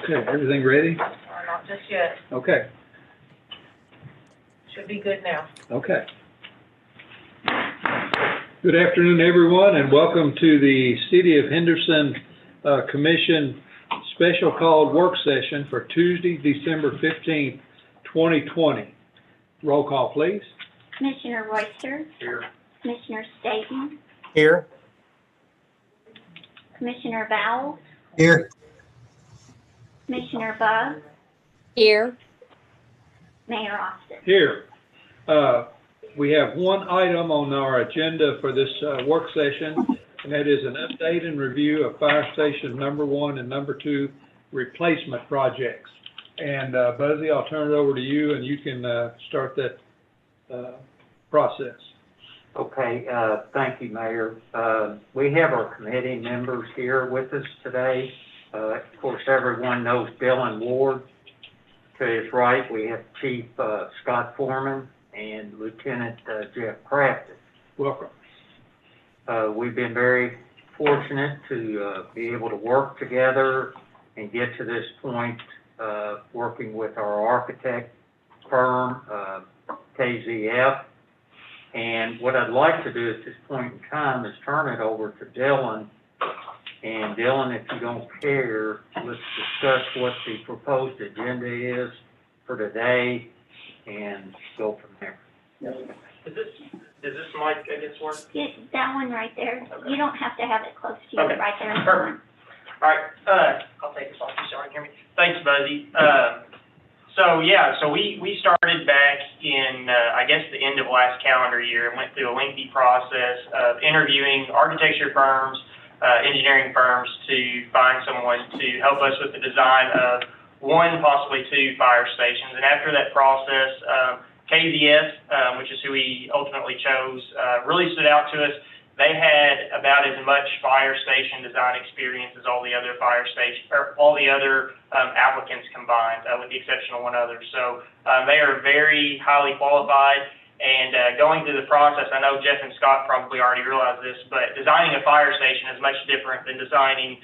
Okay, everything ready? Not just yet. Okay, Should be good now. okay. Good afternoon, everyone, and welcome to the City of Henderson Commission Special Called Work Session for Tuesday, December 15th, 2020. Roll call, please. Commissioner Royster. Here. Commissioner Staton. Here. Commissioner Vowell. Here. Commissioner Bug. Here. Mayor Austin. Here. We have one item on our agenda for this work session, and that is an update and review of Fire Station number 1 and number 2 replacement projects. And Buzzy, I'll turn it over to you, and you can start that process. Okay, thank you, Mayor. We have our committee members here with us today. Of course, everyone knows Dylan Ward. To his right, we have Chief Scott Foreman and Lieutenant Jeff Crafton. Welcome. We've been very fortunate to be able to work together and get to this point, working with our architect firm, KZF. And what I'd like to do at this point in time is turn it over to Dylan. And Dylan, if you don't care, let's discuss what the proposed agenda is for today and go from there. Is this mic, I guess, work? Get that one right there. You don't have to have it close to you, Okay. right there. Perfect. All right, I'll take this off so you can hear me. Thanks, Buzzy. So we started back in, I guess, the end of last calendar year and went through a lengthy process of interviewing architecture firms, engineering firms to find someone to help us with the design of 1, possibly 2 fire stations. And after that process, KZF, which is who we ultimately chose, really stood out to us. They had about as much fire station design experience as all the other fire station, or all the other applicants combined, with the exception of one other. So they are very highly qualified. And going through the process, I know Jeff and Scott probably already realize this, but designing a fire station is much different than designing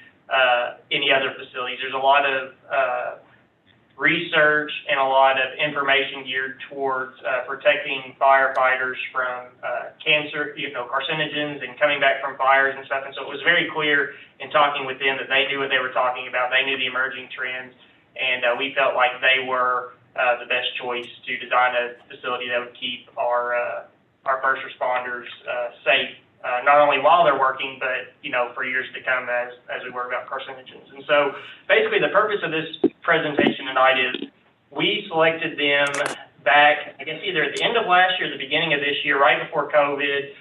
any other facilities. There's a lot of research and a lot of information geared towards protecting firefighters from cancer, carcinogens and coming back from fires and stuff. And so it was very clear in talking with them that they knew what they were talking about. They knew the emerging trends, and we felt like they were the best choice to design a facility that would keep our first responders safe, not only while they're working, but for years to come as we worry about carcinogens. And so basically the purpose of this presentation tonight is we selected them back, I guess, either at the end of last year or the beginning of this year, right before COVID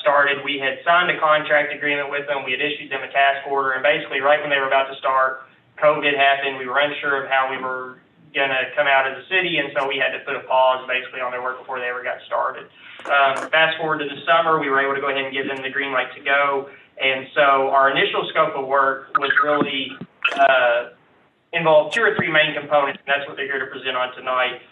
started. We had signed a contract agreement with them. We had issued them a task order, and basically right when they were about to start, COVID happened. We were unsure of how we were going to come out of the city, and so we had to put a pause basically on their work before they ever got started. Fast forward to the summer, we were able to go ahead and give them the green light to go, and so our initial scope of work was really involved 2 or 3 main components, and that's what they're here to present on tonight.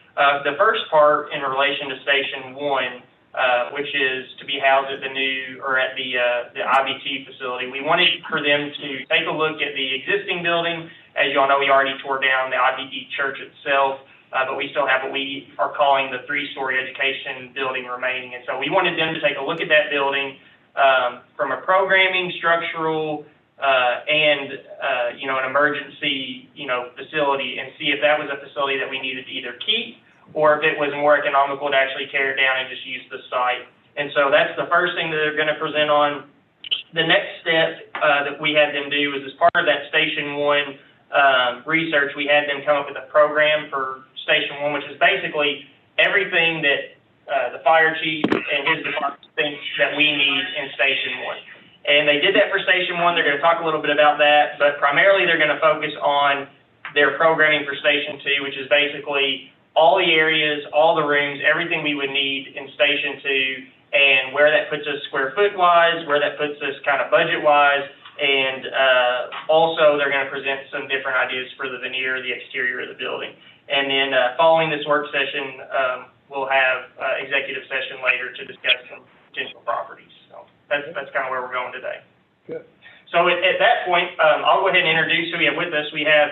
The first part in relation to Station 1, which is to be housed at the IBT facility. We wanted for them to take a look at the existing building. As you all know, we already tore down the IBT church itself, but we still have what we are calling the 3-story education building remaining. And so we wanted them to take a look at that building from a programming, structural, and an emergency, facility, and see if that was a facility that we needed to either keep or if it was more economical to actually tear it down and just use the site. And so that's the first thing that they're going to present on. The next step that we had them do was, as part of that Station 1 research, we had them come up with a program for Station 1, which is basically everything that the fire chief and his department thinks that we need in Station 1. And they did that for Station 1. They're going to talk a little bit about that, but primarily they're going to focus on their programming for Station 2, which is basically all the areas, all the rooms, everything we would need in Station 2, and where that puts us square foot wise, where that puts us kind of budget wise, and also they're going to present some different ideas for the veneer, the exterior of the building. And then following this work session, we'll have executive session later to discuss some potential properties. So that's kind of where we're going today. Good. So at that point, I'll go ahead and introduce who we have with us. We have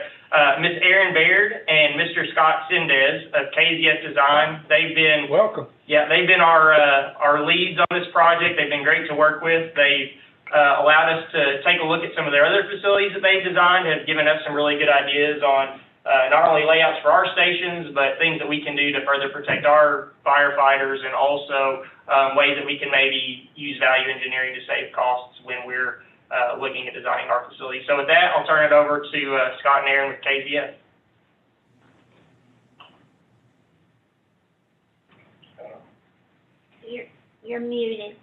Ms. Erin Baird and Mr. Scott Sendez of KZS Design. They've been Welcome. they've been our leads on this project. They've been great to work with. They've allowed us to take a look at some of their other facilities that they've designed, have given us some really good ideas on not only layouts for our stations, but things that we can do to further protect our firefighters, and also ways that we can maybe use value engineering to save costs when we're looking at designing our facility. So with that, I'll turn it over to Scott and Aaron with KZS. You're muted.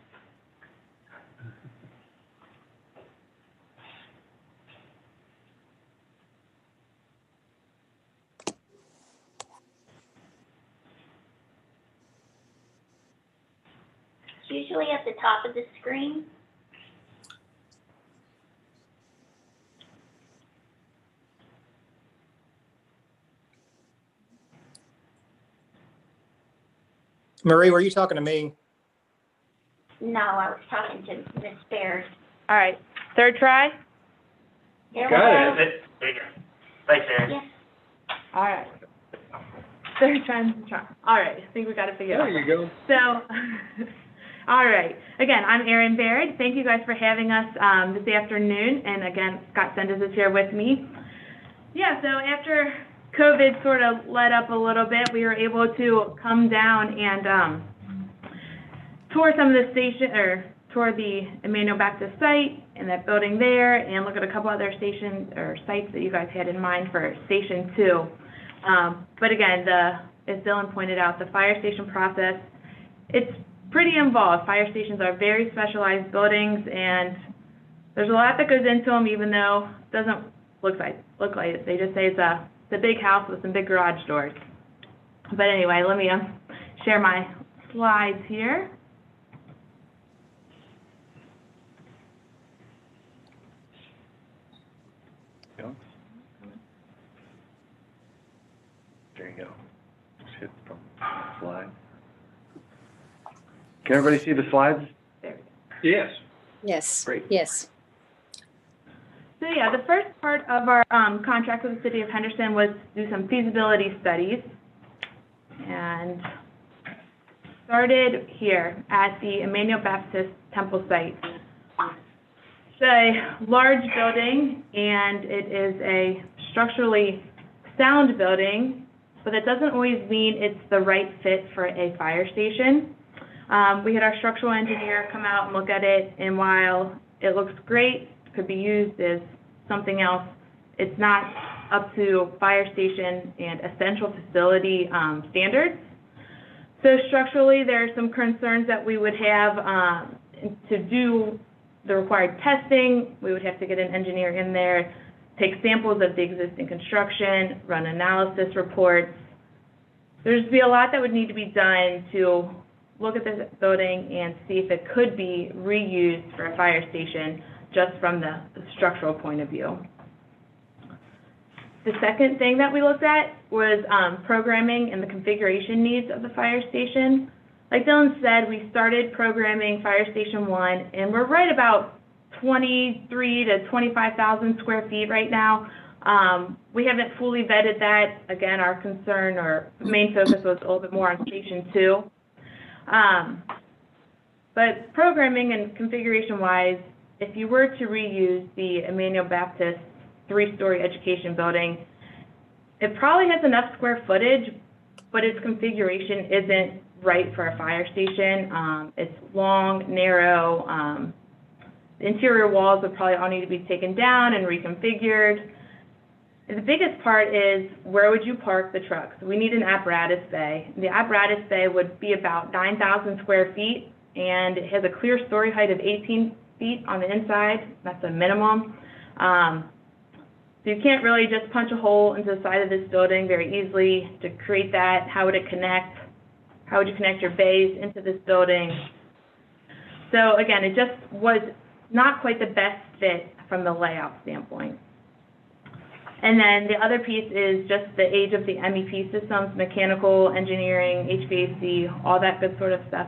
It's usually at the top of the screen. Marie, were you talking to me? No, I was talking to Miss Baird. All right, third try? There we Got go. There you go. Thanks, Aaron. Yes. All right. Third time's the charm. All right, I think we got to figure it out. There you go. So, all right. Again, I'm Erin Baird. Thank you guys for having us this afternoon. And again, Scott Sendez is here with me. Yeah, so after COVID sort of let up a little bit, we were able to come down and tour some of the tour the Emmanuel Baptist site and that building there, and look at a couple other stations or sites that you guys had in mind for Station 2. But again, as Dylan pointed out, the fire station process, it's pretty involved. Fire stations are very specialized buildings, and there's a lot that goes into them, even though it doesn't look like it. They just say it's a big house with some big garage doors. But anyway, let me share my slides here. There you go. Just hit from slide. Can everybody see the slides? There we go. Yes. Yes. Great. Yes. So yeah, the first part of our contract with the City of Henderson was to do some feasibility studies, and started here at the Emmanuel Baptist Temple site. It's a large building, and it is a structurally sound building, but that doesn't always mean it's the right fit for a fire station. We had our structural engineer come out and look at it, and while it looks great, could be used as something else, it's not up to fire station and essential facility standards. So structurally, there are some concerns that we would have to do the required testing. We would have to get an engineer in there, take samples of the existing construction, run analysis reports. There's be a lot that would need to be done to look at this building and see if it could be reused for a fire station just from the structural point of view. The second thing that we looked at was programming and the configuration needs of the fire station. Like Dylan said, we started programming Fire Station 1, and we're right about 23 to 25,000 square feet right now. We haven't fully vetted that. Again, our concern or main focus was a little bit more on Station 2. But programming and configuration-wise, if you were to reuse the Emmanuel Baptist 3-story education building, it probably has enough square footage, but its configuration isn't right for a fire station. It's long, narrow. The interior walls would probably all need to be taken down and reconfigured. The biggest part is, where would you park the trucks? We need an apparatus bay. The apparatus bay would be about 9,000 square feet, and it has a clear story height of 18 feet on the inside. That's a minimum. So you can't really just punch a hole into the side of this building very easily to create that. How would it connect? How would you connect your bays into this building? So again, it just was not quite the best fit from the layout standpoint. And then the other piece is just the age of the MEP systems, mechanical, engineering, HVAC, all that good sort of stuff.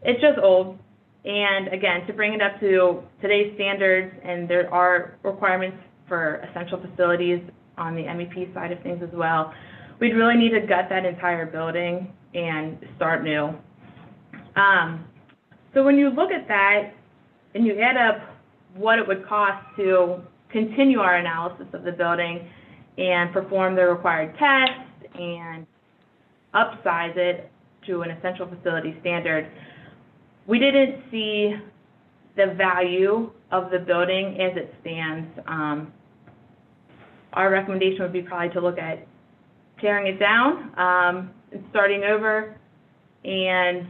It's just old. And again, to bring it up to today's standards, and there are requirements for essential facilities on the MEP side of things as well, we'd really need to gut that entire building and start new. So when you look at that and you add up what it would cost to continue our analysis of the building and perform the required tests and upsize it to an essential facility standard, we didn't see the value of the building as it stands. Our recommendation would be probably to look at tearing it down and starting over. And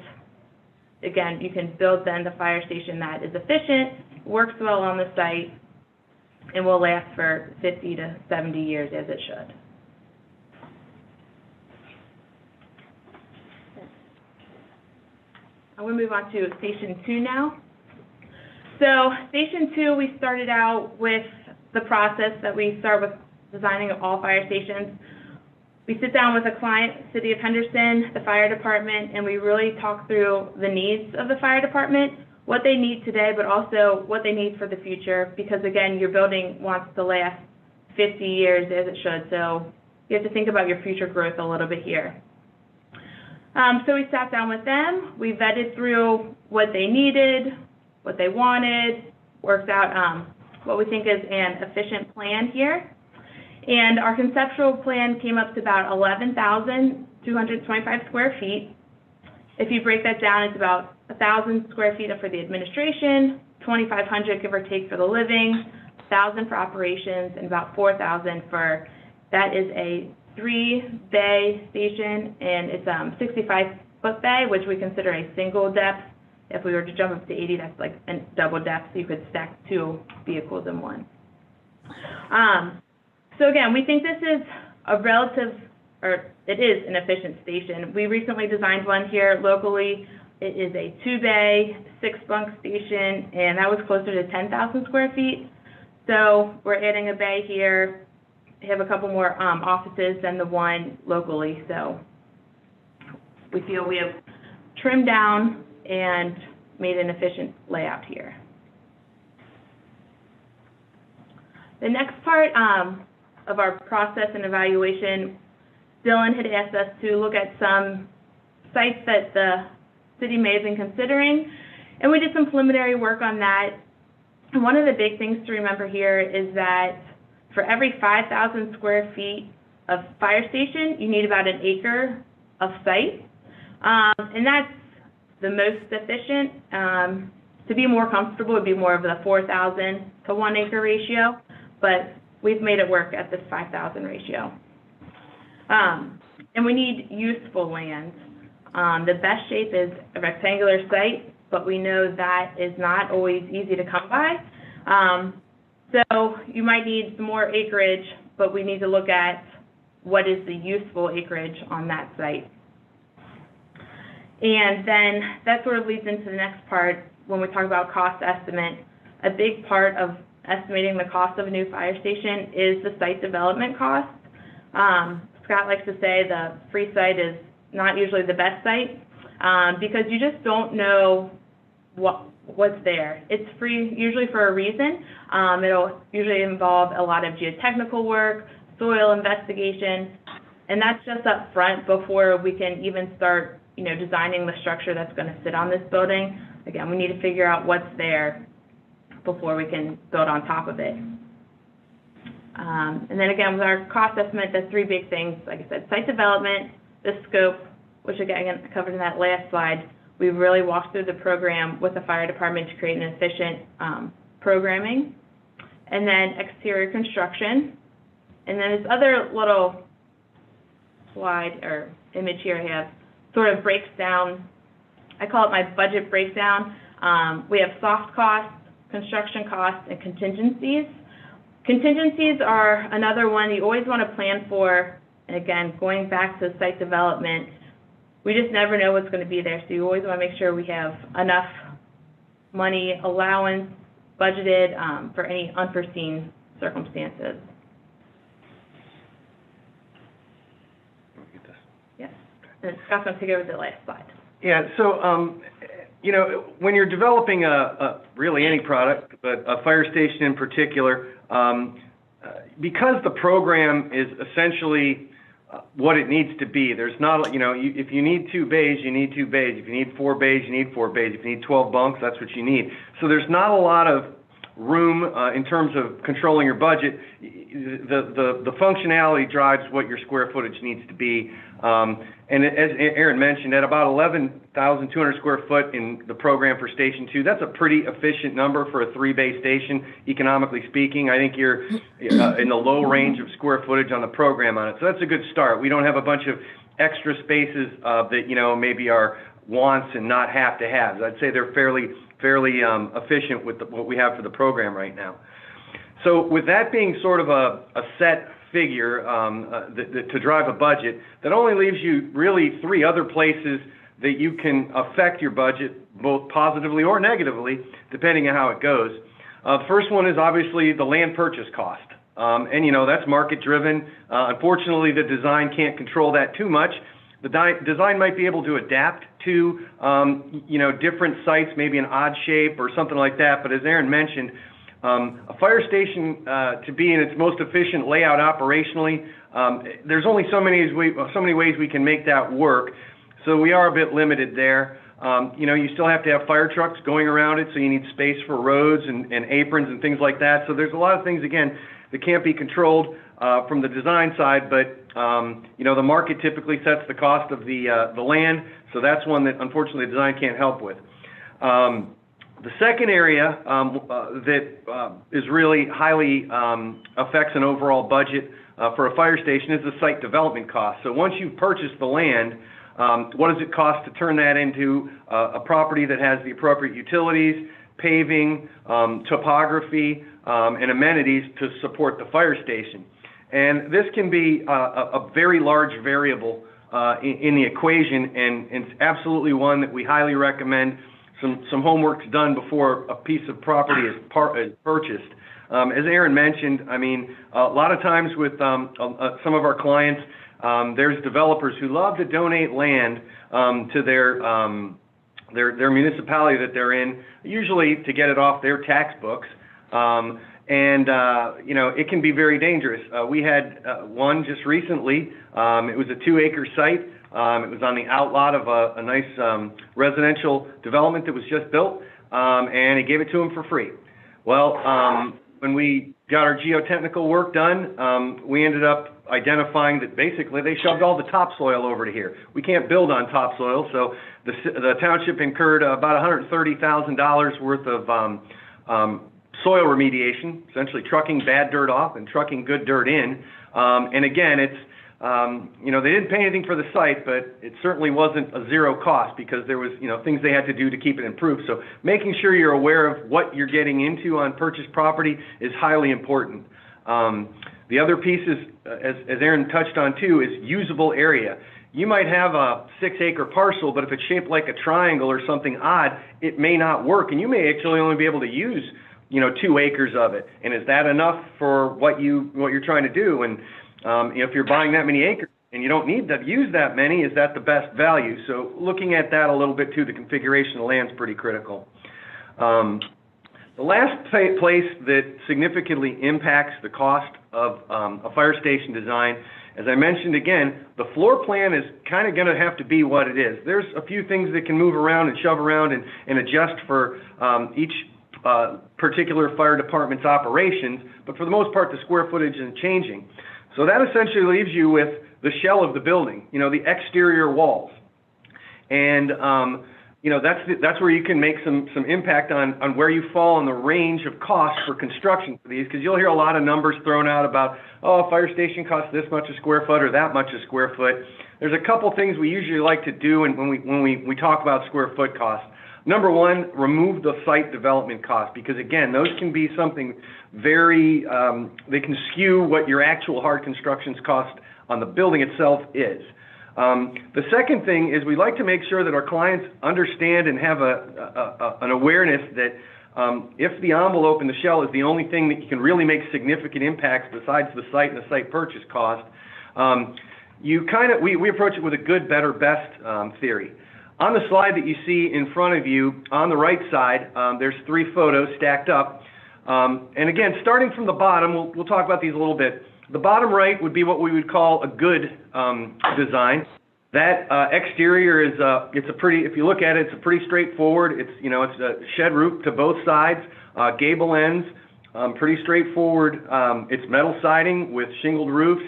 again, you can build then the fire station that is efficient, works well on the site, and will last for 50 to 70 years as it should. I'm going to move on to Station 2 now. So Station 2, we started out with the process that we start with designing all fire stations. We sit down with a client, City of Henderson, the fire department, and we really talk through the needs of the fire department, what they need today, but also what they need for the future, because again, your building wants to last 50 years as it should, so you have to think about your future growth a little bit here. So we sat down with them, we vetted through what they needed, what they wanted, worked out what we think is an efficient plan here. And our conceptual plan came up to about 11,225 square feet. If you break that down, it's about 1,000 square feet for the administration, 2,500 give or take for the living, 1,000 for operations, and about 4,000 for, that is a 3-bay station, and it's 65-foot bay, which we consider a single depth. If we were to jump up to 80, that's like a double depth, so you could stack 2 vehicles in one. So again, we think this is a it is an efficient station. We recently designed one here locally. It is a 2-bay, 6-bunk station, and that was closer to 10,000 square feet. So we're adding a bay here. We have a couple more offices than the one locally, so we feel we have trimmed down and made an efficient layout here. The next part of our process and evaluation, Dylan had asked us to look at some sites that the city may have been considering, and we did some preliminary work on that. And one of the big things to remember here is that for every 5,000 square feet of fire station, you need about an acre of site, and that's the most efficient. To be more comfortable, it would be more of the 4,000 to 1 acre ratio, but we've made it work at this 5,000 ratio. And we need useful land. The best shape is a rectangular site, but we know that is not always easy to come by. So you might need some more acreage, but we need to look at what is the useful acreage on that site. And then that sort of leads into the next part when we talk about cost estimate. A big part of estimating the cost of a new fire station is the site development cost. Scott likes to say the free site is not usually the best site because you just don't know what's there. It's free usually for a reason. It'll usually involve a lot of geotechnical work, soil investigation, and that's just up front before we can even start, designing the structure that's going to sit on this building. Again, we need to figure out what's there before we can build on top of it. And then again, with our cost estimate, the 3 big things, like I said, site development, the scope, which again I covered in that last slide. We really walked through the program with the fire department to create an efficient programming. And then exterior construction. And then this other little slide or image here I have sort of breaks down, I call it my budget breakdown. We have soft costs, construction costs, and contingencies. Contingencies are another one you always want to plan for. And again, going back to site development, we just never know what's going to be there. So you always want to make sure we have enough money, allowance, budgeted for any unforeseen circumstances. Yes. And Scott's going to take over the last slide. Yeah, so you know, when you're developing really any product, but a fire station in particular, because the program is essentially what it needs to be, there's not, you know, if you need 2 bays, you need 2 bays. If you need 4 bays, you need 4 bays. If you need 12 bunks, that's what you need. So there's not a lot of room in terms of controlling your budget. The functionality drives what your square footage needs to be. And as Aaron mentioned, at about 11,200 square foot in the program for Station 2, that's a pretty efficient number for a 3-bay station, economically speaking. I think you're in the low range of square footage on the program on it. So that's a good start. We don't have a bunch of extra spaces that, you know, maybe are wants and not have to haves. I'd say they're fairly efficient with what we have for the program right now. So with that being sort of a set figure to drive a budget, that only leaves you really 3 other places that you can affect your budget, both positively or negatively, depending on how it goes. The first one is obviously the land purchase cost. And, you know, that's market driven. Unfortunately, the design can't control that too much. The design might be able to adapt to, you know, different sites, maybe an odd shape or something like that. But as Aaron mentioned, a fire station to be in its most efficient layout operationally, there's only so many ways we can make that work. So we are a bit limited there. You know, you still have to have fire trucks going around it, so you need space for roads and aprons and things like that. So there's a lot of things, again, that can't be controlled from the design side, but you know, the market typically sets the cost of the land, so that's one that unfortunately the design can't help with. The second area that is really highly affects an overall budget for a fire station is the site development cost. So once you've purchased the land, what does it cost to turn that into a property that has the appropriate utilities, paving, topography, and amenities to support the fire station? And this can be a very large variable in the equation, and it's absolutely one that we highly recommend some homework's done before a piece of property is purchased. As Aaron mentioned, I mean, a lot of times with some of our clients, there's developers who love to donate land to their municipality that they're in, usually to get it off their tax books. And you know, it can be very dangerous. We had one just recently. It was a 2-acre site. It was on the outlot of a nice residential development that was just built, and he gave it to him for free. Well, when we got our geotechnical work done, we ended up identifying that basically they shoved all the topsoil over to here. We can't build on topsoil, so the township incurred about $130,000 worth of soil remediation, essentially trucking bad dirt off and trucking good dirt in. And again, it's, you know, they didn't pay anything for the site, but it certainly wasn't a zero cost because there was, you know, things they had to do to keep it improved. So making sure you're aware of what you're getting into on purchased property is highly important. The other piece is, as Aaron touched on too, is usable area. You might have a 6-acre parcel, but if it's shaped like a triangle or something odd, it may not work, and you may actually only be able to use, you know, 2 acres of it. And is that enough for what you're trying to do? And if you're buying that many acres and you don't need to use that many, is that the best value? So looking at that a little bit too, the configuration of the land is pretty critical. The last place that significantly impacts the cost of a fire station design, as I mentioned again, the floor plan is kind of going to have to be what it is. There's a few things that can move around and shove around and adjust for each particular fire department's operations, but for the most part, the square footage isn't changing. So that essentially leaves you with the shell of the building, you know, the exterior walls. And, you know, that's where you can make some impact on where you fall in the range of costs for construction for these, because you'll hear a lot of numbers thrown out about, oh, a fire station costs this much a square foot or that much a square foot. There's a couple things we usually like to do when we talk about square foot costs. Number one, remove the site development cost, because again, those can be something very, they can skew what your actual hard constructions cost on the building itself is. The second thing is we like to make sure that our clients understand and have an awareness that if the envelope and the shell is the only thing that you can really make significant impacts besides the site and the site purchase cost, we approach it with a good, better, best theory. On the slide that you see in front of you, on the right side, there's 3 photos stacked up. And again, starting from the bottom, we'll talk about these a little bit. The bottom right would be what we would call a good design. That exterior is it's a pretty, if you look at it, it's a pretty straightforward. It's, you know, it's a shed roof to both sides, gable ends, pretty straightforward. It's metal siding with shingled roofs,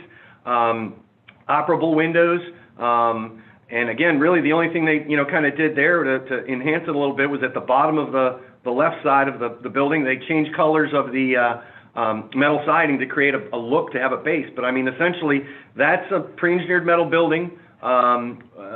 operable windows, and again, really the only thing they, you know, kind of did there to enhance it a little bit was at the bottom of the left side of the building, they changed colors of the metal siding to create a look, to have a base. But I mean, essentially, that's a pre-engineered metal building,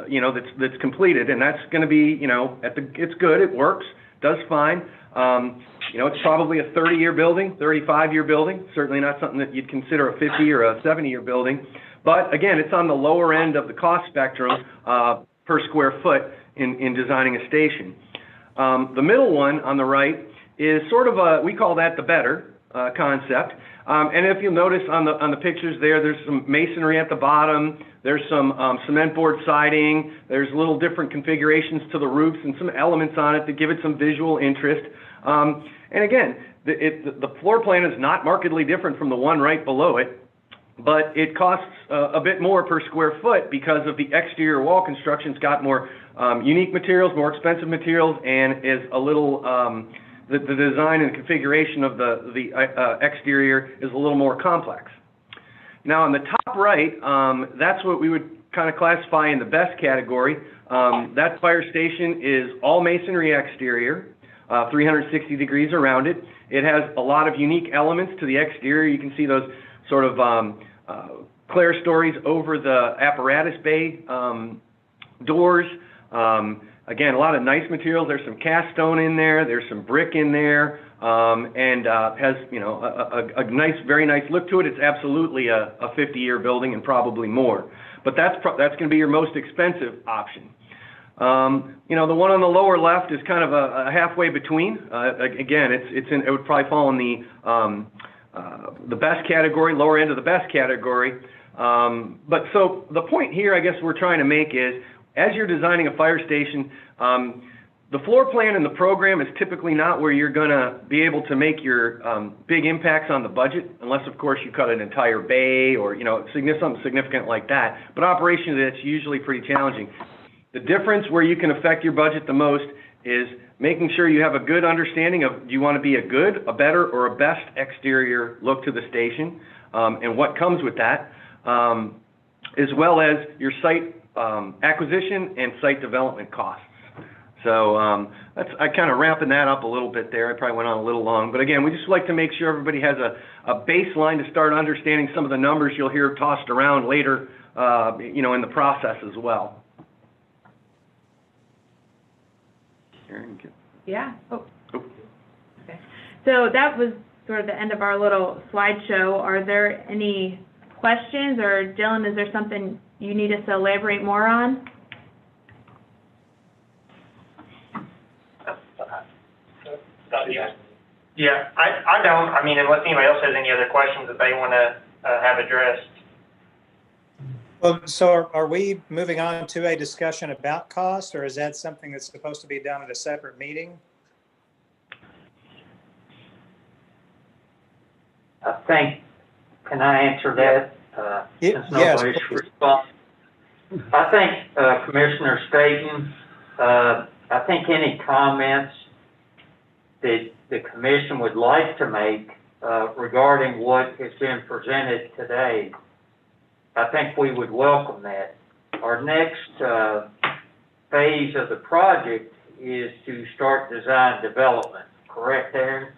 you know, that's completed, and that's going to be, you know, it's good, it works, does fine. You know, it's probably a 30-year building, 35-year building, certainly not something that you'd consider a 50 or a 70-year building. But again, it's on the lower end of the cost spectrum per square foot in designing a station. The middle one on the right is sort of we call that the better concept. And if you'll notice on the pictures there's some masonry at the bottom, there's some cement board siding, there's little different configurations to the roofs and some elements on it to give it some visual interest. And again, the floor plan is not markedly different from the one right below it, but it costs a bit more per square foot because of the exterior wall construction. It's got more unique materials, more expensive materials, and is a little, the design and configuration of the exterior is a little more complex. Now on the top right, that's what we would kind of classify in the best category. That fire station is all masonry exterior, 360 degrees around it. It has a lot of unique elements to the exterior. You can see those sort of clerestories over the apparatus bay doors. Again, a lot of nice materials. There's some cast stone in there. There's some brick in there, and has, you know, a nice, very nice look to it. It's absolutely a 50-year building and probably more. But that's going to be your most expensive option. You know, the one on the lower left is kind of a halfway between. Again, it would probably fall in the best category, lower end of the best category. But so the point here, I guess we're trying to make is, as you're designing a fire station, the floor plan and the program is typically not where you're going to be able to make your big impacts on the budget, unless, of course, you cut an entire bay or, you know, something significant like that. But operationally, that's usually pretty challenging. The difference where you can affect your budget the most is making sure you have a good understanding of, do you want to be a good, a better, or a best exterior look to the station, and what comes with that, as well as your site acquisition and site development costs. So I'm kind of ramping that up a little bit there. I probably went on a little long, but again, we just like to make sure everybody has a baseline to start understanding some of the numbers you'll hear tossed around later, you know, in the process as well. Yeah. Oh. Okay. So that was sort of the end of our little slideshow. Are there any questions, or Dylan, is there something you need us to elaborate more on? Yeah, I don't. I mean, unless anybody else has any other questions that they want to have addressed. Well, so are we moving on to a discussion about cost, or is that something that's supposed to be done at a separate meeting? I think, can I answer that? Since nobody should respond. I think, Commissioner Staton, I think any comments that the commission would like to make regarding what has been presented today, I think we would welcome that. Our next phase of the project is to start design development, correct, Aaron?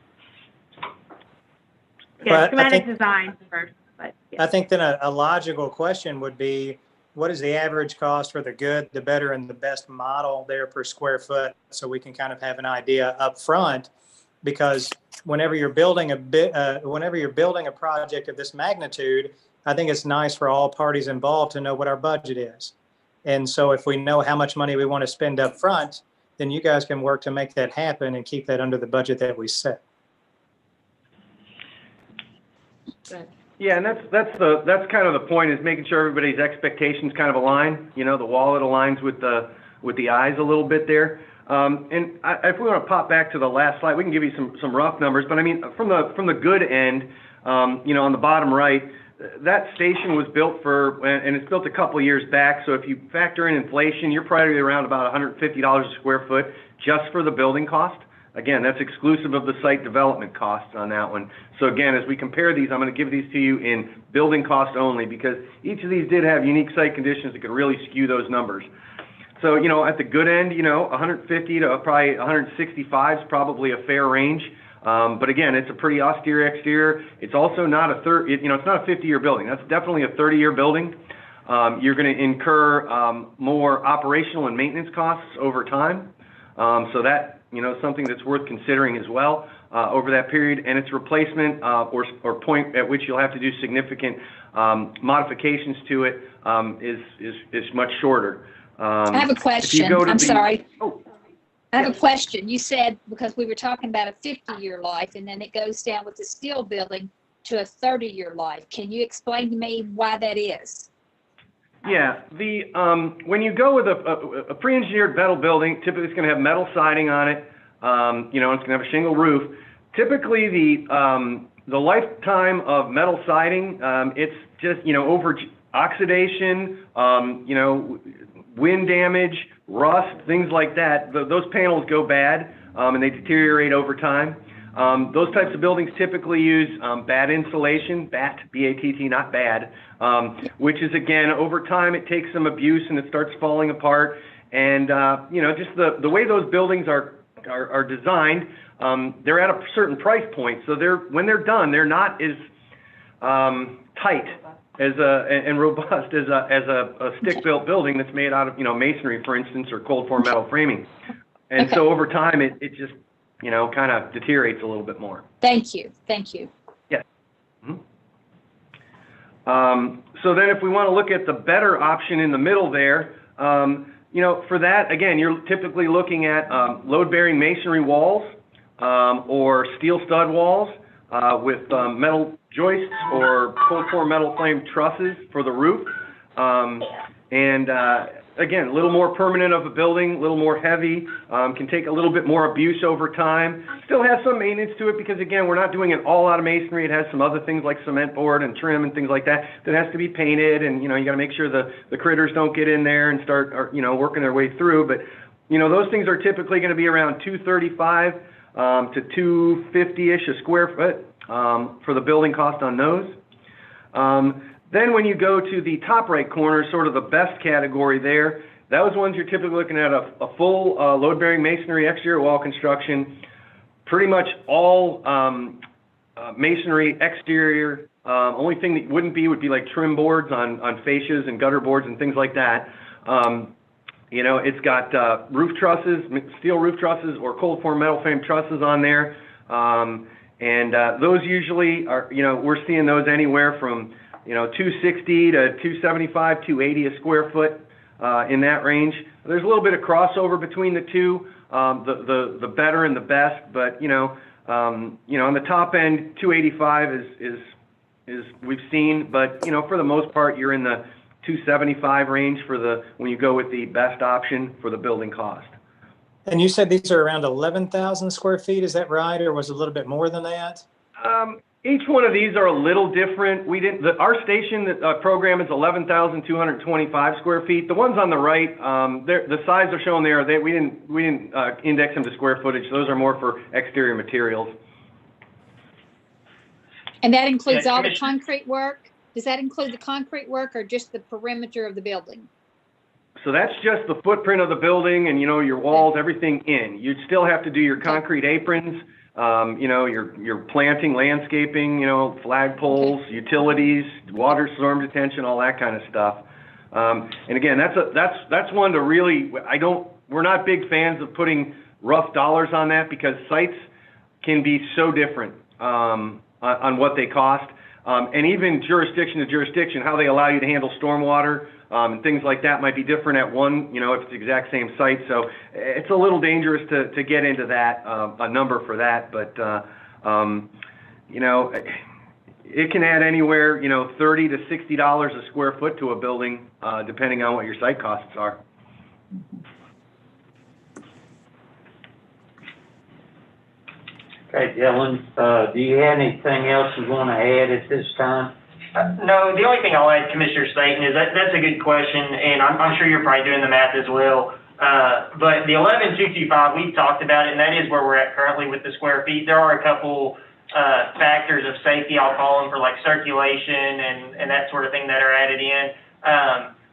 Yeah, schematic design first. But yeah. I think then a logical question would be, what is the average cost for the good, the better, and the best model there per square foot, so we can kind of have an idea up front? Because whenever you're building a project of this magnitude, I think it's nice for all parties involved to know what our budget is. And so if we know how much money we want to spend up front, then you guys can work to make that happen and keep that under the budget that we set. Yeah, and that's kind of the point, is making sure everybody's expectations kind of align. You know, the wallet aligns with the with the eyes a little bit there. If we want to pop back to the last slide, we can give you some rough numbers. But I mean, from the good end, on the bottom right, that station was built and it's built a couple of years back. So if you factor in inflation, you're probably around about $150 a square foot just for the building cost. Again, that's exclusive of the site development costs on that one. So again, as we compare these, I'm going to give these to you in building cost only because each of these did have unique site conditions that could really skew those numbers. So, at the good end, 150 to probably 165 is probably a fair range. But again, it's a pretty austere exterior. It's also not it's not a 50-year building. That's definitely a 30-year building. You're going to incur more operational and maintenance costs over time. So that, something that's worth considering as well over that period. And its replacement or point at which you'll have to do significant modifications to it is much shorter. I have a question. I'm sorry. Oh. I have a question. You said, because we were talking about a 50-year life, and then it goes down with the steel building to a 30-year life. Can you explain to me why that is? Yeah, when you go with a pre-engineered metal building, typically it's going to have metal siding on it. It's going to have a shingle roof. Typically, the lifetime of metal siding, it's just over oxidation, wind damage, rust, things like that. Those panels go bad and they deteriorate over time. Those types of buildings typically use bad insulation, B-A-T-T, not bad, which is, again, over time it takes some abuse and it starts falling apart. And, just the way those buildings are designed, they're at a certain price point. So when they're done, they're not as tight and robust as a stick-built building that's made out of, masonry, for instance, or cold-form metal framing. And so over time, it just, kind of deteriorates a little bit more. Thank you. Yeah. Mm-hmm. So then if we want to look at the better option in the middle there, for that, again, you're typically looking at load-bearing masonry walls or steel stud walls with metal joists or cold-form metal frame trusses for the roof. Again, a little more permanent of a building, a little more heavy, can take a little bit more abuse over time. Still has some maintenance to it because, again, we're not doing it all out of masonry. It has some other things like cement board and trim and things like that that has to be painted. And, you got to make sure the critters don't get in there and start, working their way through. But, those things are typically going to be around $235 to $250-ish a square foot for the building cost on those. Then when you go to the top right corner, sort of the best category there, those ones you're typically looking at a full load-bearing masonry exterior wall construction, pretty much all masonry exterior. Only thing that would be like trim boards on fascias and gutter boards and things like that. It's got roof trusses, steel roof trusses or cold-form metal frame trusses on there. Those usually are, we're seeing those anywhere from $260 to $275, $280 a square foot in that range. There's a little bit of crossover between the two, the better and the best, but on the top end, $285 is we've seen, but for the most part, you're in the $275 range when you go with the best option for the building cost. And you said these are around 11,000 square feet, is that right, or was it a little bit more than that? Each one of these are a little different. Our station program is 11,225 square feet. The ones on the right, the size they're showing there, we didn't index them to square footage. Those are more for exterior materials. And that includes all the concrete work? Does that include the concrete work or just the perimeter of the building? So that's just the footprint of the building and, your walls, everything in. You'd still have to do your concrete aprons, your planting, landscaping, flagpoles, utilities, water storm detention, all that kind of stuff. And again, that's one to really, we're not big fans of putting rough dollars on that because sites can be so different on what they cost. And even jurisdiction to jurisdiction, how they allow you to handle stormwater and things like that might be different at one, if it's the exact same site. So it's a little dangerous to get into that, a number for that. But, it can add anywhere, $30 to $60 a square foot to a building, depending on what your site costs are. Okay, Dylan, do you have anything else you want to add at this time? No, the only thing I'll add, Commissioner Staton, is that's a good question, and I'm sure you're probably doing the math as well. But the 11,225, we've talked about it, and that is where we're at currently with the square feet. There are a couple factors of safety, I'll call them, for like circulation and that sort of thing that are added in.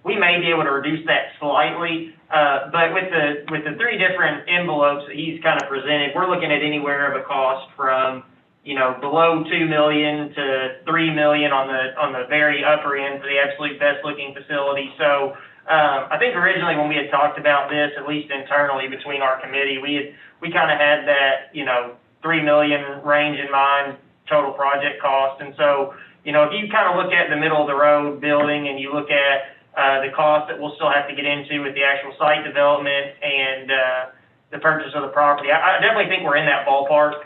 We may be able to reduce that slightly, but with the three different envelopes that he's kind of presented, we're looking at anywhere of a cost from, you know, below $2 million to $3 million on the very upper end for the absolute best looking facility. So I think originally when we had talked about this, at least internally between our committee, we kind of had that, you know, $3 million range in mind, total project cost. And so, you know, if you kind of look at the middle of the road building and you look at the cost that we'll still have to get into with the actual site development and the purchase of the property, I definitely think we're in that ballpark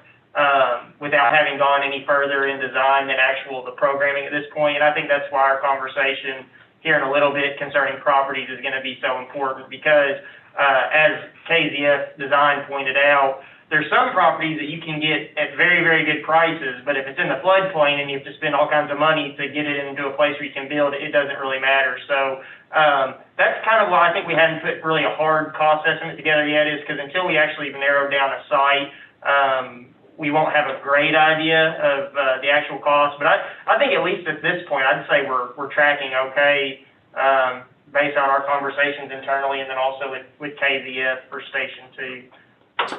without having gone any further in design than the programming at this point. And I think that's why our conversation here in a little bit concerning properties is going to be so important, because as KZF Design pointed out, there's some properties that you can get at very, very good prices, but if it's in the floodplain and you have to spend all kinds of money to get it into a place where you can build, it doesn't really matter. So that's kind of why I think we haven't put really a hard cost estimate together yet, is because until we actually narrow down a site, we won't have a great idea of the actual cost. But I think at least at this point, I'd say we're tracking okay based on our conversations internally, and then also with KZF for Station 2.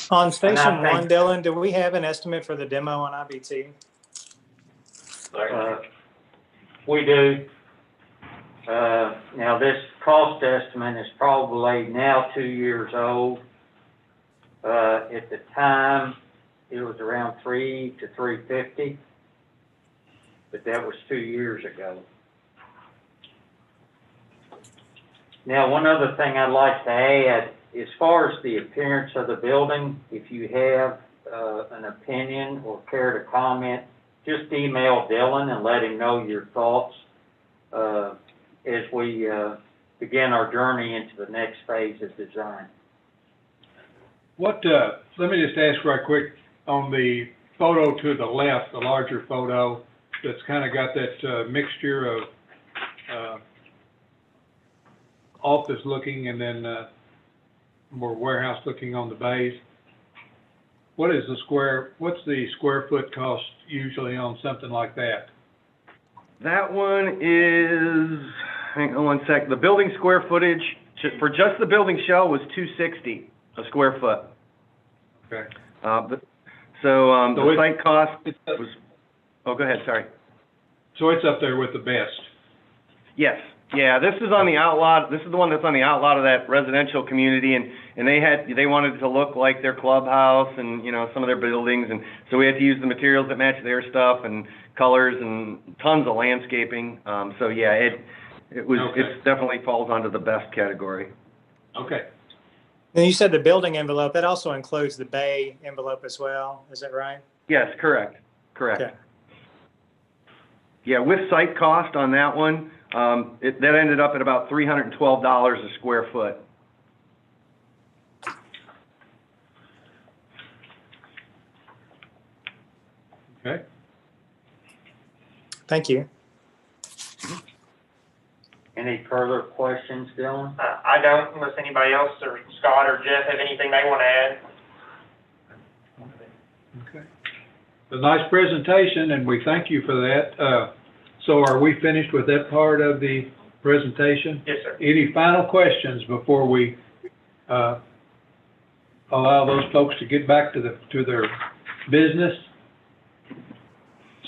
On Station 1, Dylan, do we have an estimate for the demo on IBT? We do. Now, this cost estimate is probably now 2 years old. At the time, it was around $300 to $350, but that was 2 years ago. Now, one other thing I'd like to add, as far as the appearance of the building, if you have an opinion or care to comment, just email Dylan and let him know your thoughts as we begin our journey into the next phase of design. Let me just ask right quick, on the photo to the left, the larger photo, that's kind of got that mixture of office looking and then more warehouse looking on the bays. What's the square foot cost usually on something like that? That one is, hang on one sec, the building square footage for just the building shell was $260 a square foot. Okay. The site cost was, oh, go ahead, sorry. So it's up there with the best? Yes. Yeah, this is on the outlot. This is the one that's on the outlot of that residential community, and they wanted it to look like their clubhouse and, you know, some of their buildings, and so we had to use the materials that match their stuff and colors and tons of landscaping. So yeah, it definitely falls onto the best category. Okay. And you said the building envelope, that also includes the bay envelope as well, is that right? Yes, correct. Okay. Yeah, with site cost on that one, that ended up at about $312 a square foot. Okay. Thank you. Any further questions, Dylan? I don't, unless anybody else or Scott or Jeff have anything they want to add. Okay. A nice presentation, and we thank you for that. So are we finished with that part of the presentation? Yes, sir. Any final questions before we allow those folks to get back to their business?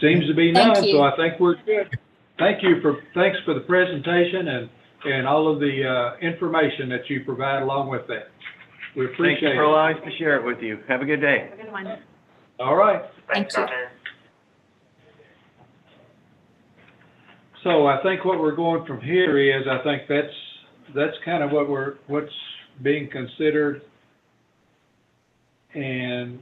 Seems to be none, so I think we're good. Thanks for the presentation and all of the information that you provide along with that. We appreciate it. Thank you for allowing us to share it with you. Have a good day. Have a good one. All right. Thanks, Thank Dr. So I think what we're going from here is, I think that's kind of what's being considered. And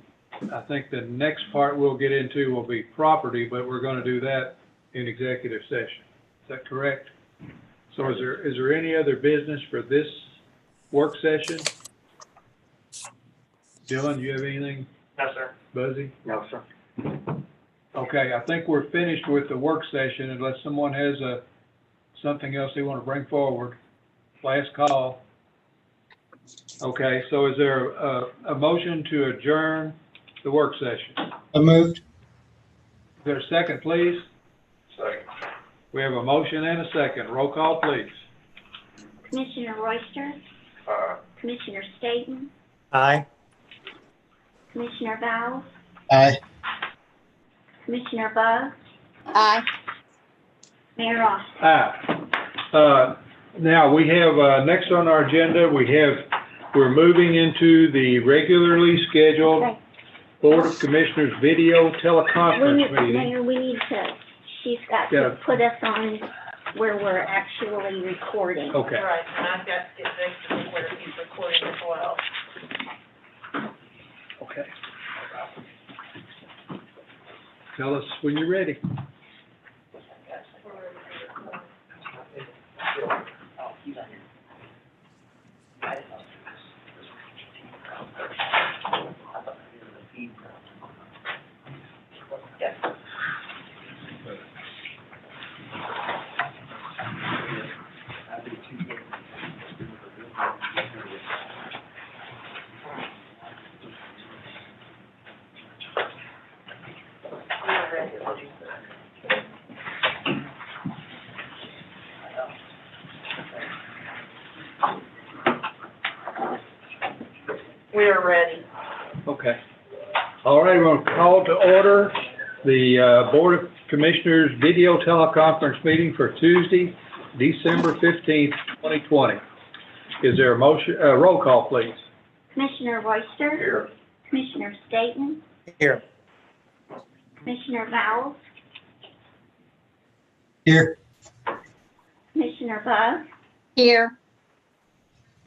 I think the next part we'll get into will be property, but we're going to do that in executive session. Is that correct? So is there any other business for this work session? Dylan, do you have anything? No, sir. Buzzy? No, sir. Okay, I think we're finished with the work session unless someone has something else they want to bring forward. Last call. Okay, so is there a motion to adjourn the work session? I moved. Is there a second, please? Second. We have a motion and a second. Roll call, please. Commissioner Royster, Commissioner Staton, Aye. Commissioner Vowles, Aye. Commissioner Bug, Aye. Mayor Austin. Now, we have, next on our agenda, we're moving into the regularly scheduled Okay. Board of Commissioners video teleconference meeting. Mayor, we need to, she's got Yeah. to put us on where we're actually recording. Okay. Right, and I've got to get Vic to where he's recording as well. Okay. Tell us when you're ready. We are ready. Okay. All right, we're going to call to order the Board of Commissioners video teleconference meeting for Tuesday, December 15th, 2020. Is there a motion, roll call, please? Commissioner Royster. Here. Commissioner Staton, Here. Commissioner Vowles, Here. Commissioner Bug, Here.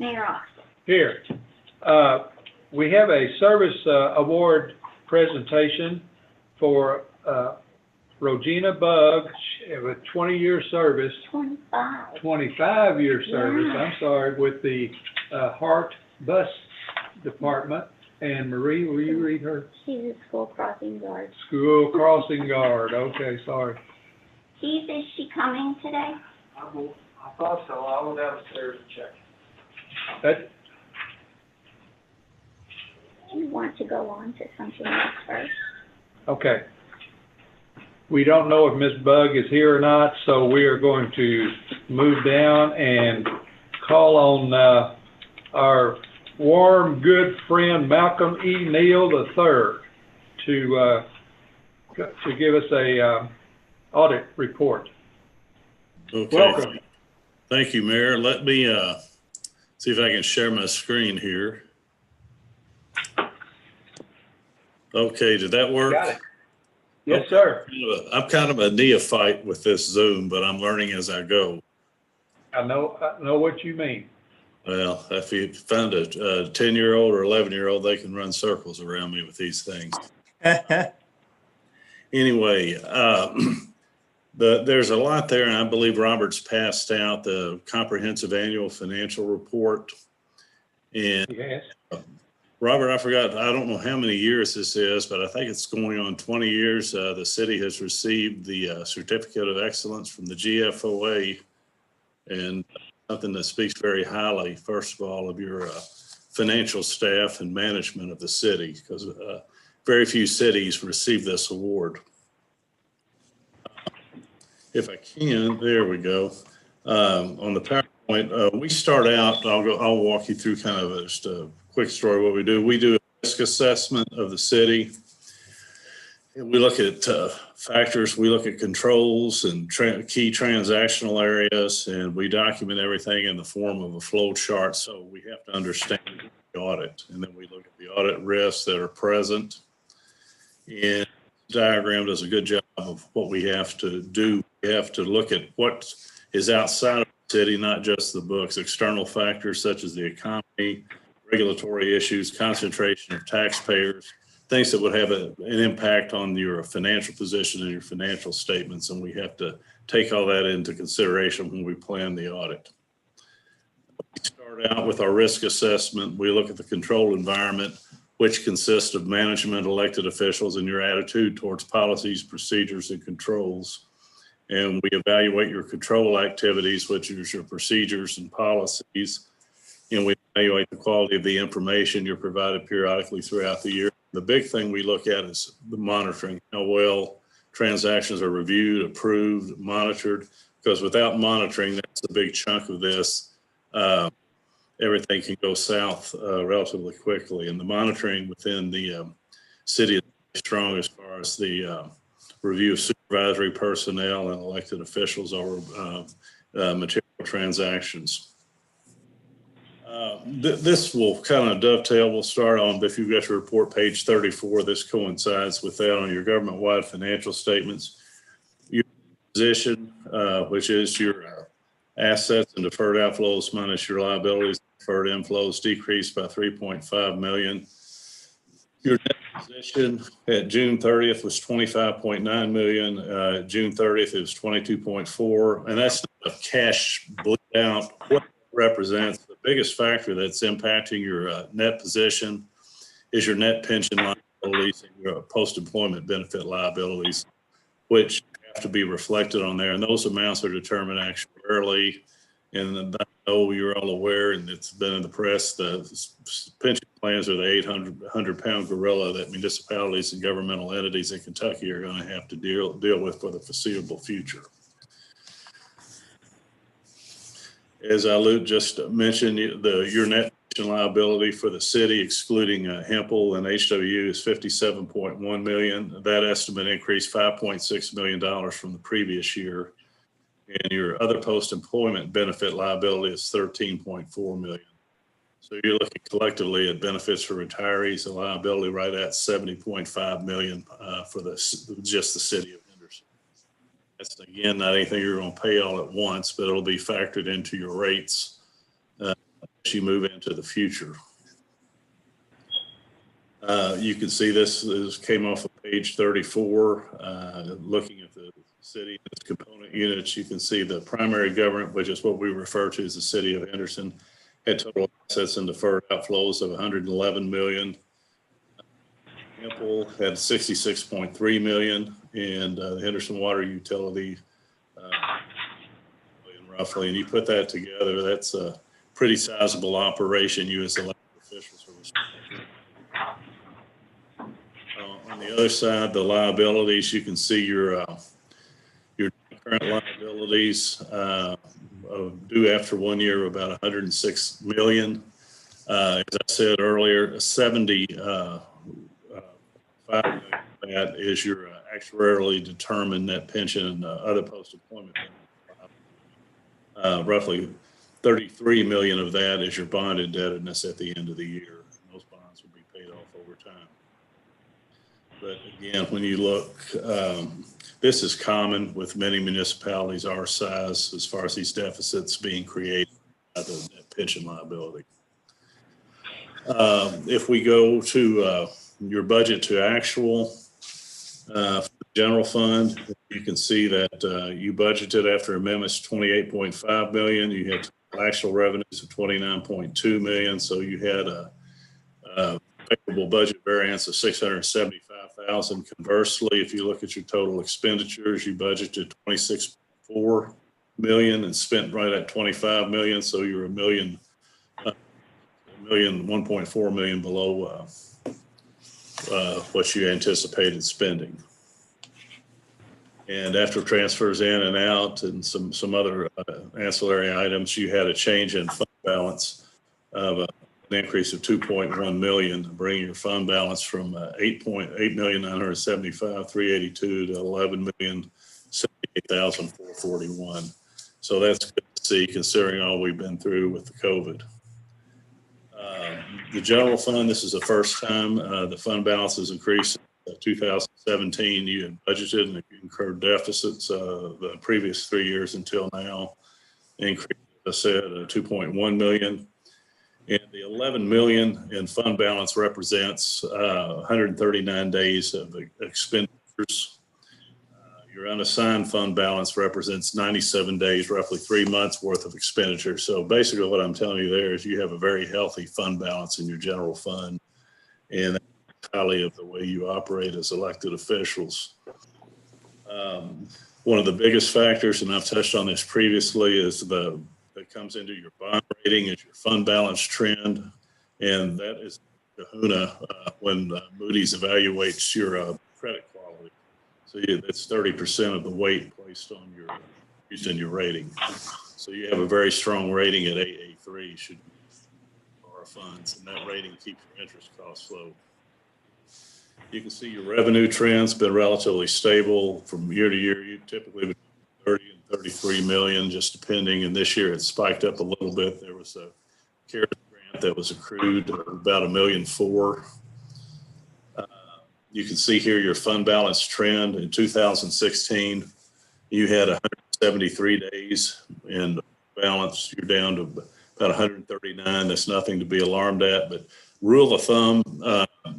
Mayor Austin. Here. We have a service award presentation for Regina Bug with 20-year service, 25. 25-year service, Yeah. I'm sorry, with the Hart Bus Department. And Marie, will you read her? She's a school crossing guard. School crossing guard, okay, sorry. Keith, is she coming today? I thought so. I will downstairs and check. That, Do you want to go on to something else first? okay. We don't know if Ms. Bug is here or not, so we are going to move down and call on our warm, good friend Malcolm E. Neal III to give us a audit report. Okay. Welcome. Thank you, Mayor. Let me see if I can share my screen here. Okay, did that work? Got it. Yes, sir. I'm kind of a neophyte with this Zoom, but I'm learning as I go. I know what you mean. Well, if you find a 10-year-old or 11-year-old, they can run circles around me with these things. Anyway, there's a lot there, and I believe Robert's passed out the comprehensive annual financial report. And Yes. Robert, I forgot, I don't know how many years this is, but I think it's going on 20 years. The city has received the Certificate of Excellence from the GFOA, and something that speaks very highly, first of all, of your financial staff and management of the city, because very few cities receive this award. If I can, there we go. On the PowerPoint, we start out, I'll walk you through kind of just a quick story what we do. We do a risk assessment of the city. We look at factors, we look at controls and key transactional areas, and we document everything in the form of a flow chart, so we have to understand the audit. And then we look at the audit risks that are present. And the diagram does a good job of what we have to do. We have to look at what is outside of the city, not just the books, external factors such as the economy, regulatory issues, concentration of taxpayers, things that would have an impact on your financial position and your financial statements. And we have to take all that into consideration when we plan the audit. We start out with our risk assessment. We look at the control environment, which consists of management, elected officials, and your attitude towards policies, procedures, and controls. And we evaluate your control activities, which is your procedures and policies. And we evaluate the quality of the information you're provided periodically throughout the year. The big thing we look at is the monitoring, how well transactions are reviewed, approved, monitored, because without monitoring, that's a big chunk of this. Everything can go south relatively quickly. And the monitoring within the city is strong as far as the review of supervisory personnel and elected officials over material transactions. This will kind of dovetail. We'll start on, if you've got your report, page 34, this coincides with that on your government-wide financial statements. Your position, which is your assets and deferred outflows minus your liabilities, deferred inflows decreased by 3.5 million. Your net position at June 30th was 25.9 million. June 30th, it was 22.4, and that's a cash bleed out. What represents the biggest factor that's impacting your net position is your net pension liabilities and your post-employment benefit liabilities, which have to be reflected on there. And those amounts are determined actuarially. And I know you're all aware, and it's been in the press, the pension plans are the 800-pound gorilla that municipalities and governmental entities in Kentucky are going to have to deal with for the foreseeable future. As I just mentioned, your net pension liability for the city, excluding Hempel and HWU, is $57.1 million. That estimate increased $5.6 million from the previous year. And your other post-employment benefit liability is $13.4 million. So you're looking collectively at benefits for retirees, a liability right at $70.5 million for just the city of Henderson. That's, again, not anything you're going to pay all at once, but it'll be factored into your rates as you move into the future. You can see this came off of page 34, looking at the city and its component units. You can see the primary government, which is what we refer to as the city of Henderson, had total assets and deferred outflows of 111 million. Hempel had 66.3 million, and the Henderson Water Utility roughly. And you put that together, that's a pretty sizable operation you as elected officials are responsible. On the other side, the liabilities, you can see your current liabilities due after 1 year, about 106 million. As I said earlier, 75 million of that is your actuarially determined net pension and other post-employment. Roughly 33 million of that is your bond indebtedness at the end of the year. And those bonds will be paid off over time. But again, when you look, this is common with many municipalities our size as far as these deficits being created by the net pension liability. If we go to your budget to actual for the general fund, you can see that you budgeted after amendments 28.5 million. You had actual revenues of 29.2 million. So you had a favorable budget variance of 675,000. Conversely, if you look at your total expenditures, you budgeted 26.4 million and spent right at 25 million. So you're $1.4 million below what you anticipated spending. And after transfers in and out and some other ancillary items, you had a change in fund balance of an increase of 2.1 million, bringing your fund balance from 8,975,382 to 11,078,441. So that's good to see, considering all we've been through with the COVID. The general fund, this is the first time the fund balance has increased. 2017, you had budgeted and incurred deficits the previous 3 years until now. Increased, as I said, 2.1 million. And the 11 million in fund balance represents 139 days of expenditures. Your unassigned fund balance represents 97 days, roughly 3 months worth of expenditure. So basically what I'm telling you there is you have a very healthy fund balance in your general fund. and highly of the way you operate as elected officials. One of the biggest factors, and I've touched on this previously, is that comes into your bond rating is your fund balance trend, and that is kahuna when Moody's evaluates your credit quality. So that's 30% of the weight placed on your used in your rating. So you have a very strong rating at AA3 should our funds, and that rating keeps your interest costs low. You can see your revenue trend's been relatively stable from year to year. You typically between 30 and 33 million, just depending. And this year it spiked up a little bit. There was a CARES grant that was accrued about $1.4 million. You can see here your fund balance trend in 2016. You had 173 days in balance. You're down to about 139. That's nothing to be alarmed at, but rule of thumb,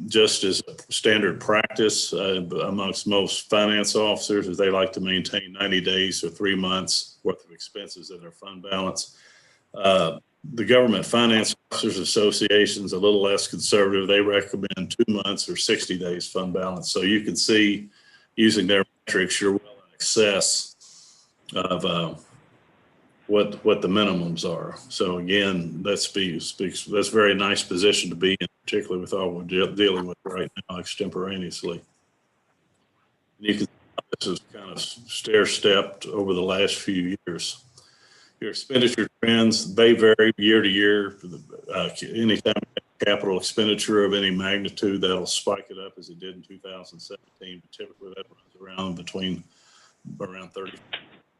just as a standard practice amongst most finance officers, is they like to maintain 90 days or 3 months worth of expenses in their fund balance. The Government Finance Officers Association is a little less conservative. They recommend 2 months or 60 days fund balance. So you can see, using their metrics, you're well in excess of what the minimums are. So again, that speaks that's a very nice position to be in, particularly with all we're dealing with right now extemporaneously. And you can see this is kind of stair-stepped over the last few years. Your expenditure trends, they vary year to year. Anytime capital expenditure of any magnitude, that'll spike it up as it did in 2017. But typically that runs around 30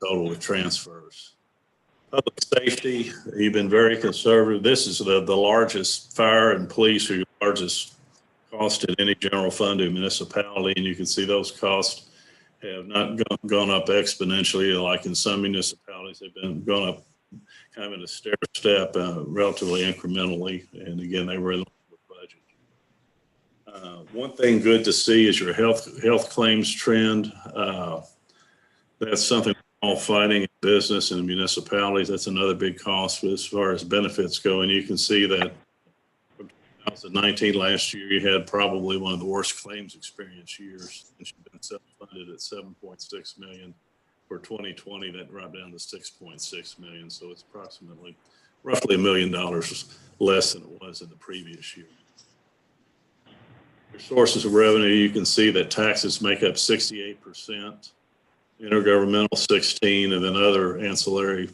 total with transfers. Public safety, you've been very conservative. This is the largest. Fire and police are your largest cost in any general fund or municipality, and you can see those costs have not gone up exponentially like in some municipalities. They've been gone up kind of in a stair step, relatively incrementally, and again, they were in the budget. One thing good to see is your health claims trend. That's something all fighting in business and municipalities. That's another big cost as far as benefits go. And you can see that from 2019, last year, you had probably one of the worst claims experience years. And you've been self-funded at $7.6 million. For 2020, that dropped down to $6.6 million. So it's roughly $1 million less than it was in the previous year. Your sources of revenue, you can see that taxes make up 68%. Intergovernmental 16, and then other ancillary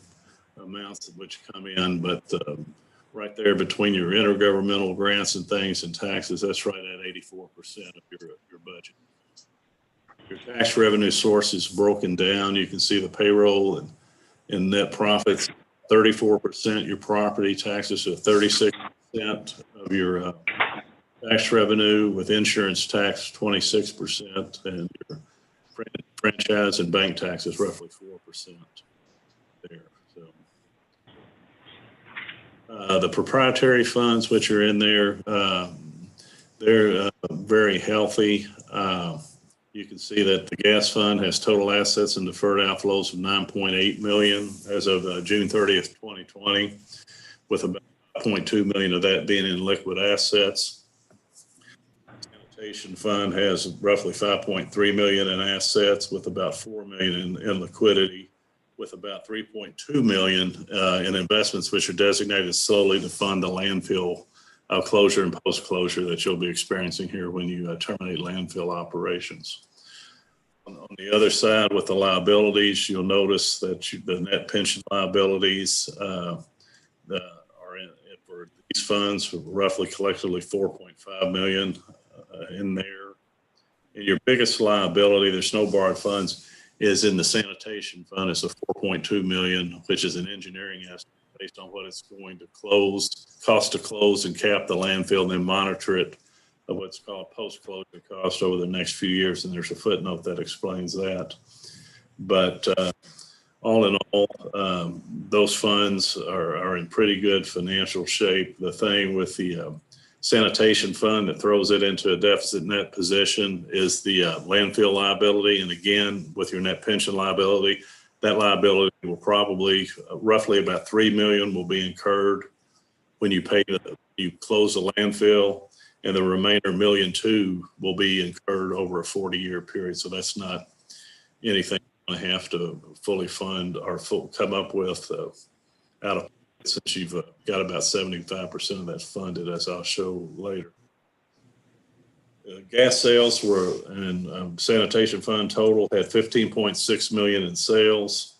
amounts which come in, but right there between your intergovernmental grants and things and taxes, that's right at 84% of your budget. Your tax revenue source is broken down. You can see the payroll and net profits, 34%, your property taxes are 36% of your tax revenue, with insurance tax 26%, and your franchise and bank taxes roughly 4% there. So the proprietary funds which are in there, they're very healthy. You can see that the gas fund has total assets and deferred outflows of $9.8 million as of June 30th, 2020, with about $0.2 million of that being in liquid assets. Sanitation fund has roughly $5.3 million in assets, with about $4 million in liquidity, with about $3.2 million in investments which are designated solely to fund the landfill closure and post-closure that you'll be experiencing here when you terminate landfill operations. On the other side, with the liabilities, you'll notice that the net pension liabilities are for these funds, roughly collectively $4.5 million in there. And your biggest liability, there's no borrowed funds, is in the sanitation fund. It's a $4.2 million, which is an engineering estimate based on what it's going to cost to close and cap the landfill, and then monitor it of what's called post-closure cost over the next few years. And there's a footnote that explains that. But all in all, those funds are in pretty good financial shape. The thing with the sanitation fund that throws it into a deficit net position is the landfill liability. And again, with your net pension liability, that liability will probably roughly about $3 million will be incurred when you close the landfill. and the remainder $1.2 million will be incurred over a 40-year period. So that's not anything we're going to have to fully fund or come up with out of, since you've got about 75% of that funded, as I'll show later. Gas sales were, and sanitation fund total had $15.6 million in sales,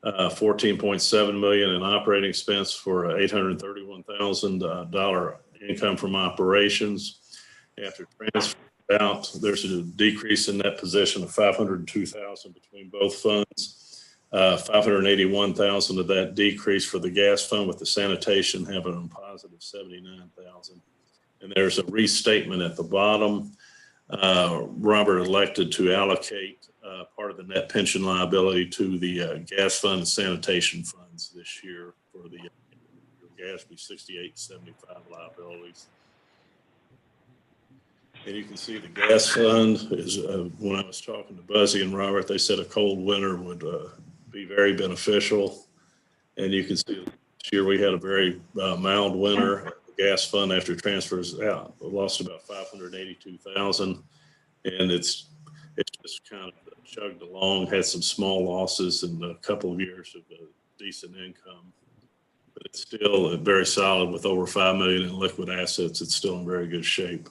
$14.7 million in operating expense for $831,000 income from operations. After transfer out, there's a decrease in that position of $502,000 between both funds. $581,000 of that decrease for the gas fund, with the sanitation having a positive $79,000. And there's a restatement at the bottom. Robert elected to allocate part of the net pension liability to the gas fund and sanitation funds this year for the GASB 6875 liabilities. And you can see the gas fund is, when I was talking to Buzzy and Robert, they said a cold winter would be very beneficial. And you can see this year we had a very mild winter. Gas fund, after transfers out, lost about $582,000, and it's just kind of chugged along. Had some small losses in a couple of years of decent income, but it's still very solid with over $5 million in liquid assets. It's still in very good shape.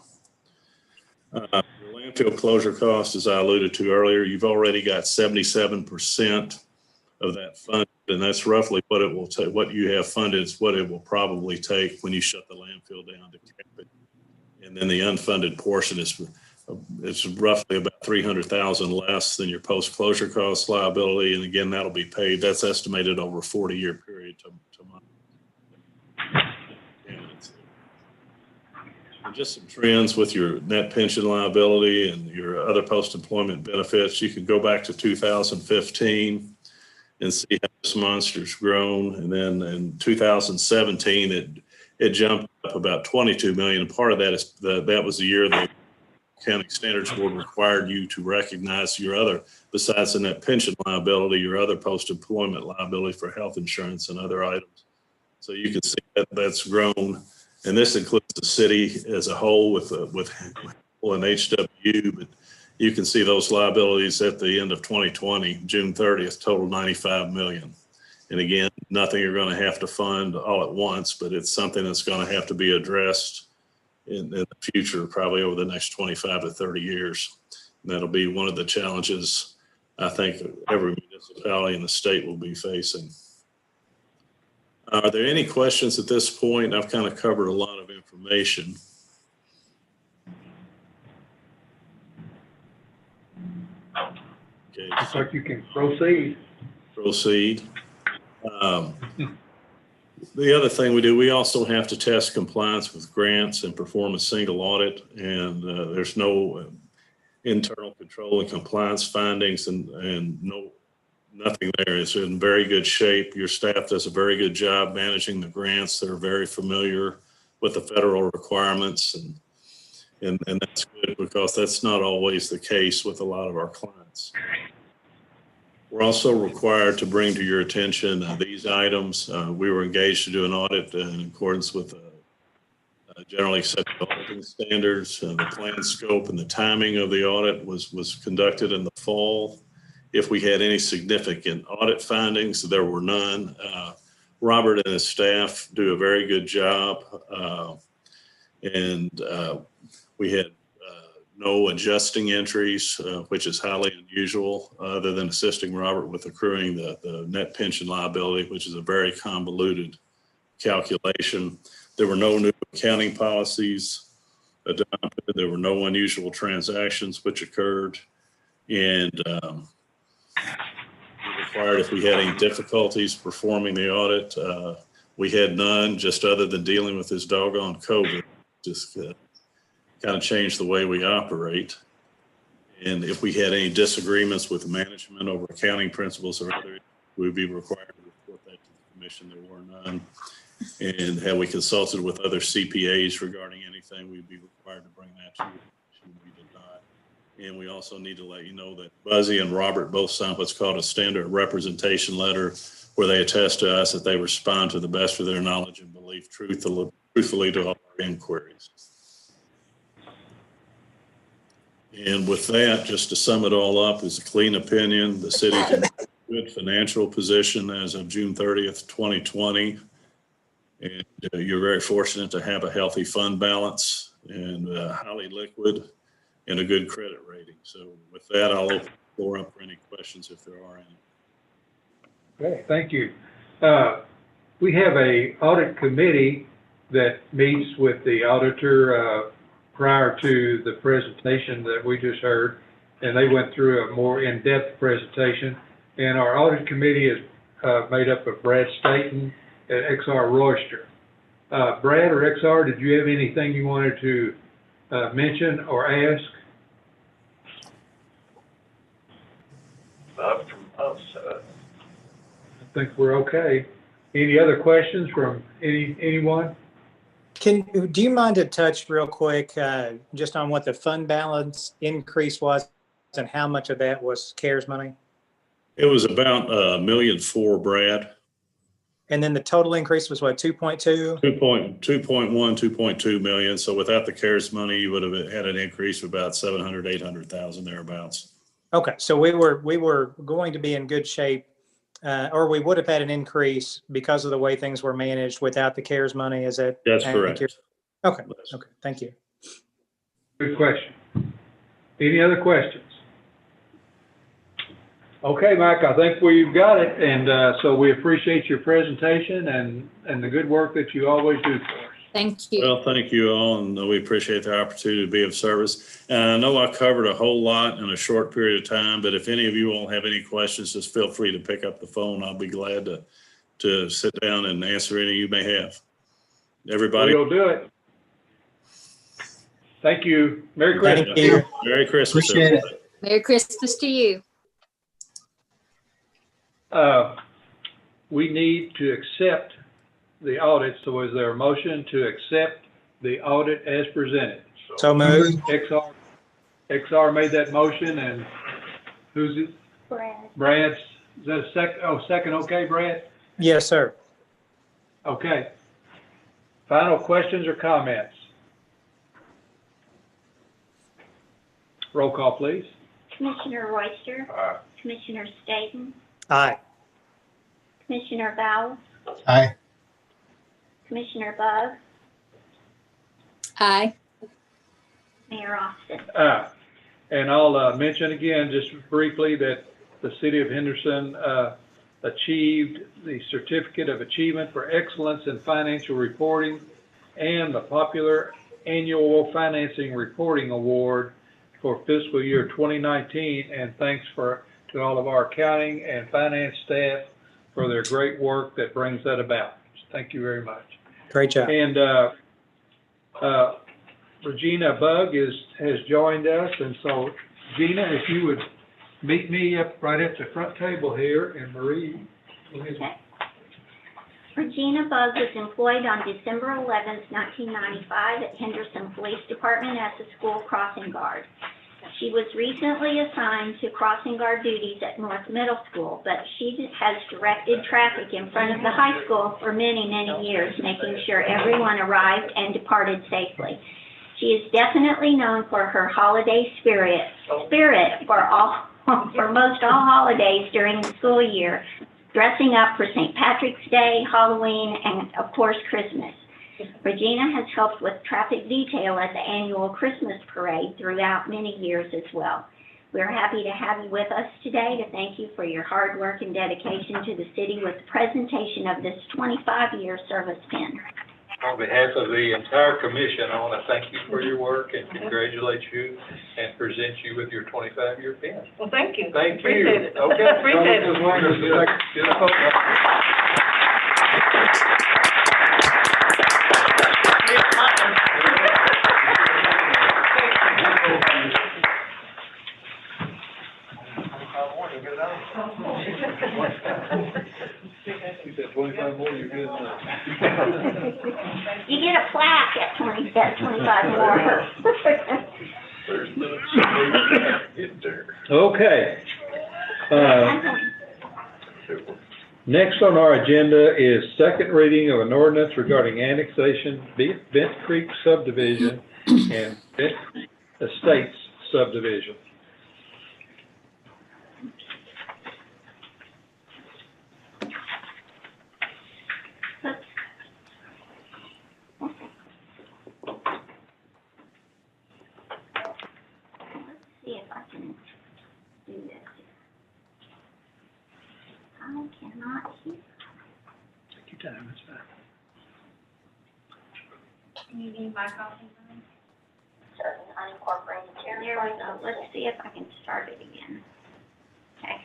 The landfill closure cost, as I alluded to earlier, you've already got 77% of that fund, and that's roughly what it will take. What you have funded is what it will probably take when you shut the landfill down to cap it. And then the unfunded portion is roughly about $300,000 less than your post-closure cost liability. And again, that'll be paid. That's estimated over a 40-year period to and just some trends with your net pension liability and your other post-employment benefits. You can go back to 2015 and see how this monster's grown. And then in 2017, it jumped up about $22 million. And part of that is that was the year the Accounting Standards Board required you to recognize your other, besides the net pension liability, your other post-employment liability for health insurance and other items. So you can see that that's grown. And this includes the city as a whole with an HW, but you can see those liabilities at the end of 2020, June 30th, total $95 million. And again, nothing you're going to have to fund all at once, but it's something that's going to have to be addressed in the future, probably over the next 25 to 30 years. And that'll be one of the challenges I think every municipality in the state will be facing. Are there any questions at this point? I've kind of covered a lot of information. Okay. Looks like you can proceed. Proceed. The other thing we do, we also have to test compliance with grants and perform a single audit, and there's no internal control and compliance findings, and nothing there. It's in very good shape. Your staff does a very good job managing the grants. They're very familiar with the federal requirements, and that's good, because that's not always the case with a lot of our clients. We're also required to bring to your attention these items. We were engaged to do an audit in accordance with generally accepted auditing standards. The plan scope and the timing of the audit was conducted in the fall. If we had any significant audit findings, there were none. Robert and his staff do a very good job, and we had no adjusting entries, which is highly unusual, other than assisting Robert with accruing the net pension liability, which is a very convoluted calculation. There were no new accounting policies adopted. There were no unusual transactions which occurred. And we required, if we had any difficulties performing the audit, we had none, just other than dealing with this doggone COVID. Just kind of changed the way we operate. And if we had any disagreements with management over accounting principles or other, we'd be required to report that to the commission. There were none. And had we consulted with other CPAs regarding anything, we'd be required to bring that to the commission. We did not. And we also need to let you know that Buzzy and Robert both signed what's called a standard representation letter, where they attest to us that they respond to the best of their knowledge and belief truthfully to all our inquiries. And with that, just to sum it all up, is a clean opinion. The city's in a good financial position as of June 30th, 2020. And you're very fortunate to have a healthy fund balance and highly liquid and a good credit rating. So with that, I'll open the floor up for any questions if there are any. Okay, thank you. We have a audit committee that meets with the auditor prior to the presentation that we just heard, and they went through a more in-depth presentation. And our audit committee is made up of Brad Staten and XR Royster. Brad or XR, did you have anything you wanted to mention or ask? Not from us. I think we're okay. Any other questions from anyone? Do you mind to touch real quick just on what the fund balance increase was and how much of that was CARES money? It was about $1.4 million, Brad. And then the total increase was what, 2.2? 2.1, 2.2 million. So without the CARES money, you would have had an increase of about 700, 800,000 thereabouts. Okay, so we were going to be in good shape, or we would have had an increase because of the way things were managed without the CARES money. Is that? That's correct. Okay, okay, thank you. Good question. Any other questions? Okay, Mike, I think we've got it, and so we appreciate your presentation and the good work that you always do for us. Thank you. Well, thank you all, and we appreciate the opportunity to be of service. And I know I covered a whole lot in a short period of time, but if any of you all have any questions, just feel free to pick up the phone. I'll be glad to sit down and answer any you may have. Everybody. We'll do it. Thank you. Merry Christmas. Thank you. Merry Christmas. Appreciate it. Everybody. Merry Christmas to you. We need to accept the audit. So is there a motion to accept the audit as presented? So moved. XR made that motion, and who's it? Brad. Brad. Is that a second? Oh, second. Okay, Brad. Yes, sir. Okay. Final questions or comments? Roll call, please. Commissioner Royster. Aye. Commissioner Staten. Aye. Commissioner Vowles. Aye. Commissioner Bug. Aye. Mayor Austin. And I'll mention again, just briefly, that the City of Henderson achieved the Certificate of Achievement for Excellence in Financial Reporting and the popular Annual Financing Reporting Award for fiscal year 2019. And thanks to all of our accounting and finance staff for their great work that brings that about. Thank you very much. Great job. And Regina Bug has joined us, and so Gina, if you would meet me up right at the front table here, and Marie. Okay. Regina Bug was employed on December 11th, 1995 at Henderson Police Department as a school crossing guard. She was recently assigned to crossing guard duties at North Middle School, but she has directed traffic in front of the high school for many, many years, making sure everyone arrived and departed safely. She is definitely known for her holiday spirit for most all holidays during the school year, dressing up for St. Patrick's Day, Halloween, and of course, Christmas. Regina has helped with traffic detail at the annual Christmas parade throughout many years as well. We're happy to have you with us today to thank you for your hard work and dedication to the city with the presentation of this 25-year service pin. On behalf of the entire commission, I want to thank you for your work and congratulate you and present you with your 25-year pin. Well, thank you. Thank you. Appreciate it. Okay. Appreciate it. You said 25 more, you're good enough. You get a plaque at 25 more. Okay. Next on our agenda is second reading of an ordinance regarding annexation, Bent Creek subdivision and Bent Estates subdivision. Let's see if I can do this. I cannot hear. Take your time, it's fine. Can you need my copy? Certain unincorporated territory. There we go. Let's see if I can start it again. Okay.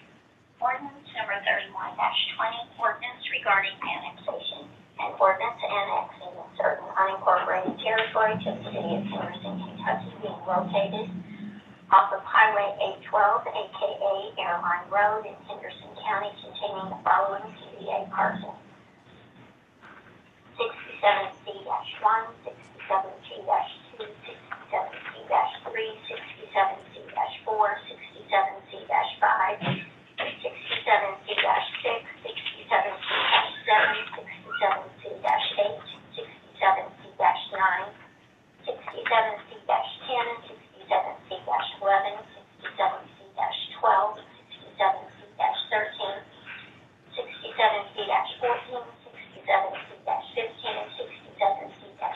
Ordinance number 31-20, ordinance regarding annexation and ordinance annexing certain unincorporated territory to the city of Henderson, Kentucky, being located off of Highway 812, aka Airline Road in Henderson County, containing the following CBA parcels: 67C-1, 67C-2, 67C-3, 67C-4, 67C-5, 67C-6, 67C-7, 67C-8, 67C-9, 67C-10, 67C-11, 67C-12, 67C-13, 67C-14, 67C-15,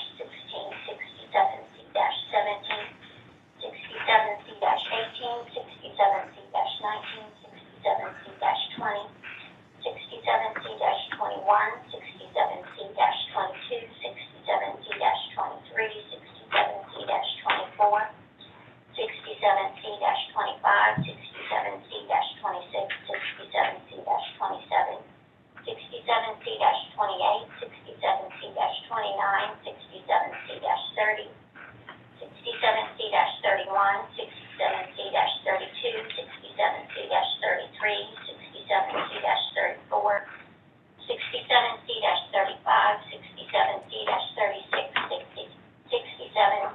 67C-16, 67C-17, 67C-18, 67C-19, 67C-20, 67C-21, 67C-22, 67C-23, 67C-24, 67C-25, 67C-26, 67C-27, 67C-28, 67C-29, 67C-30, 67C-31, 67C-32, 67C-33, 67C-34, 67C-35, 67C-36, 67C-37,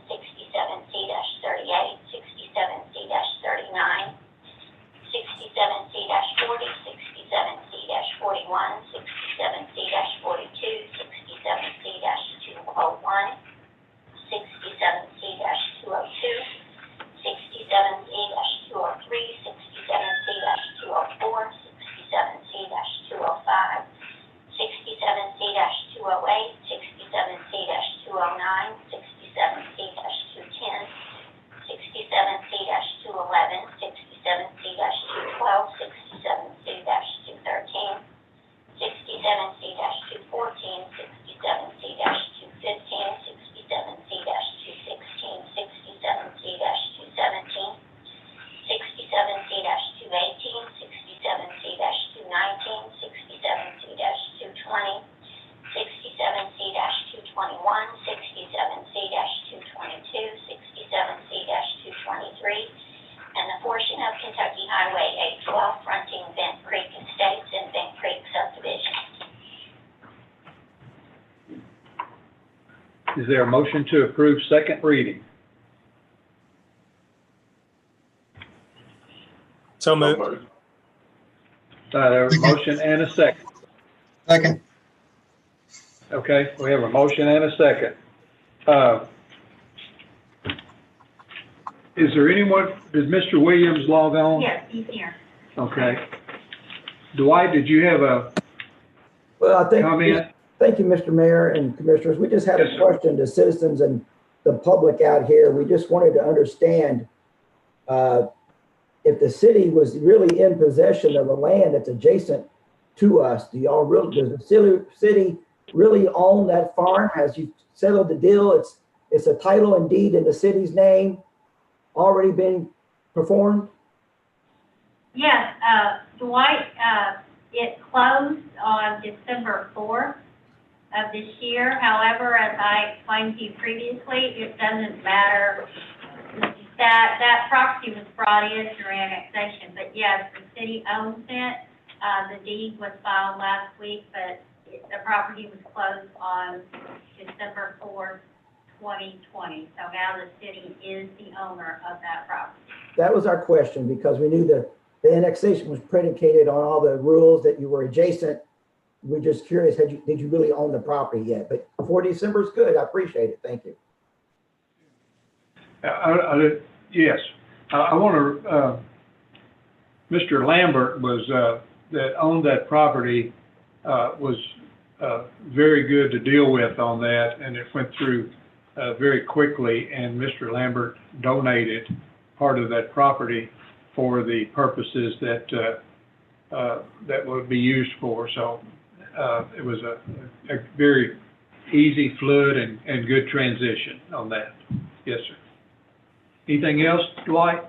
67C-38, 67C-39, 67C-40, 67C-41, 67C-42, 67C-201, 67C-202, 67C-203, 67C-204, 67C-205, 67C-208, 67C-209, 67C-210, 67C-211, 67C-212, 67C-213, 67C-214, 67C-215, 67C-216, 67C-217, 67C-218, 67C-219, 67C-220, 67C-221, 67C-222, 67C-223, and the portion of Kentucky Highway 812 fronting Bent Creek Estates and Bent Creek subdivision. Is there a motion to approve second reading? So moved. There's a motion and a second. Second. Okay, we have a motion and a second. Is there anyone, does Mr. Williams log on? Yes, he's here. Okay. Dwight, did you have a Well, I think, comment? thank you, Mr. Mayor and Commissioners. We just had Yes, a sir. question to citizens and the public out here. We just wanted to understand if the city was really in possession of the land that's adjacent to us. Does the city really own that farm? Has you settled the deal? It's a title and deed in the city's name already been performed? Yes, Dwight, it closed on December 4th of this year. However, as I explained to you previously, it doesn't matter. That property was brought in through annexation, but yes, the city owns it. The deed was filed last week, but the property was closed on December 4th, 2020. So now the city is the owner of that property. That was our question because we knew the annexation was predicated on all the rules that you were adjacent. We're just curious, did you really own the property yet? But before December is good. I appreciate it. Thank you. Yes, I want to, Mr. Lambert was, that owned that property, was very good to deal with on that, and it went through very quickly, and Mr. Lambert donated part of that property for the purposes that that would be used for. So it was a very easy, fluid, and good transition on that. Yes, sir. Anything else, Dwight?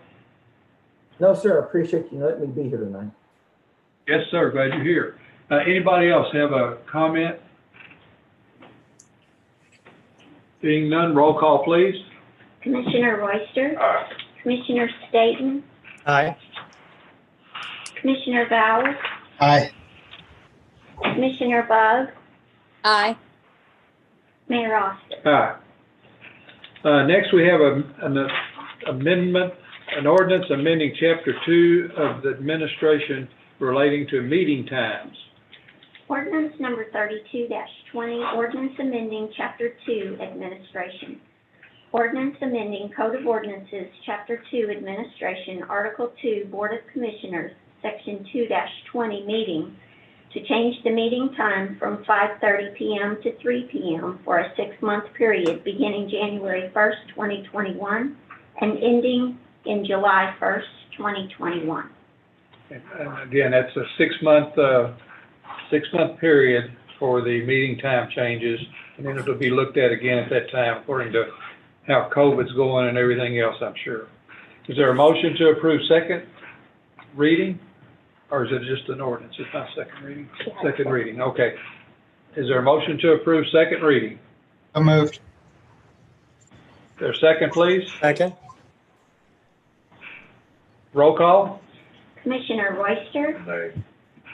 No, sir, I appreciate you letting me be here tonight. Yes, sir. Glad you're here. Anybody else have a comment? Seeing none, roll call, please. Commissioner Royster? Aye. Commissioner Staton? Aye. Commissioner Vowles? Aye. Commissioner Bugg? Aye. Mayor Austin? Aye. Next, we have an amendment, an ordinance amending Chapter 2 of the administration relating to meeting times. Ordinance number 32-20, ordinance amending Chapter 2 Administration. Ordinance amending Code of Ordinances, Chapter 2 Administration, Article 2, Board of Commissioners, Section 2-20 Meeting, to change the meeting time from 5:30 p.m. to 3 p.m. for a 6-month period beginning January 1st, 2021, and ending in July 1st, 2021. And again, that's a six-month period for the meeting time changes, and then it'll be looked at again at that time according to how COVID's going and everything else, I'm sure. Is there a motion to approve second reading? Or is it just an ordinance? It's not second reading? Second reading, okay. Is there a motion to approve second reading? So moved. Is there a second, please? Second. Roll call? Commissioner Royster? Nay.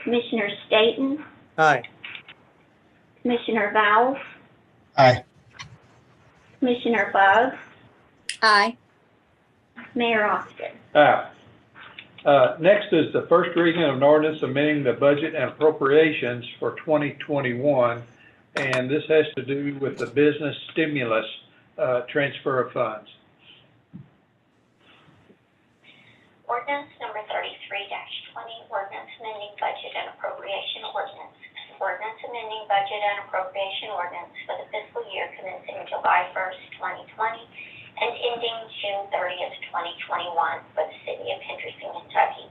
Commissioner Staton? Aye. Commissioner Vowles? Aye. Commissioner Bugg? Aye. Mayor Austin? Aye. Next is the first reading of an ordinance amending the budget and appropriations for 2021, and this has to do with the business stimulus transfer of funds. Ordinance number 33-20, ordinance amending budget and appropriation ordinance. Ordinance amending budget and appropriation ordinance for the fiscal year commencing July 1st, 2020, and ending June 30th, 2021 for the city of Henderson, Kentucky.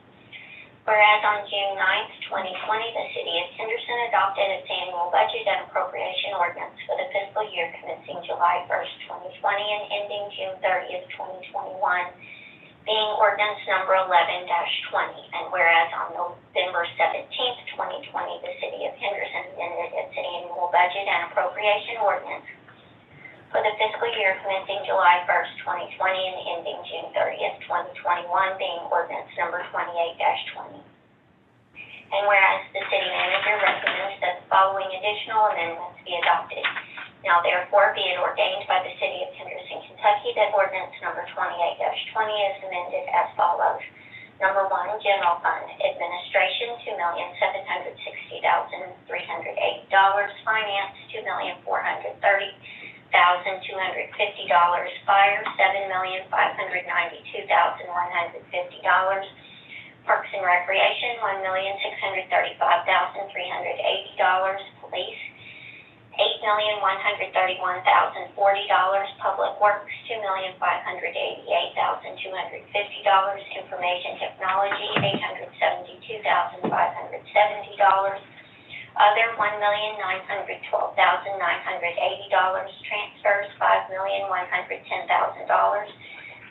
Whereas on June 9th, 2020, the city of Henderson adopted its annual budget and appropriation ordinance for the fiscal year commencing July 1st, 2020, and ending June 30th, 2021, being ordinance number 11-20. And whereas on November 17th, 2020, the city of Henderson amended its annual budget and appropriation ordinance for the fiscal year commencing July 1st, 2020, and ending June 30th, 2021, being ordinance number 28-20. And whereas the city manager recommends that the following additional amendments be adopted. Now therefore be it ordained by the city of Henderson, Kentucky, that ordinance number 28-20 is amended as follows. Number 1, general fund, administration, $2,760,380, finance, $2,430,250, fire, $7,592,150, Parks and Recreation, $1,635,380, police, $8,131,040, Public Works, $2,588,250, Information Technology, $872,570, other $1,912,980, transfers $5,110,000,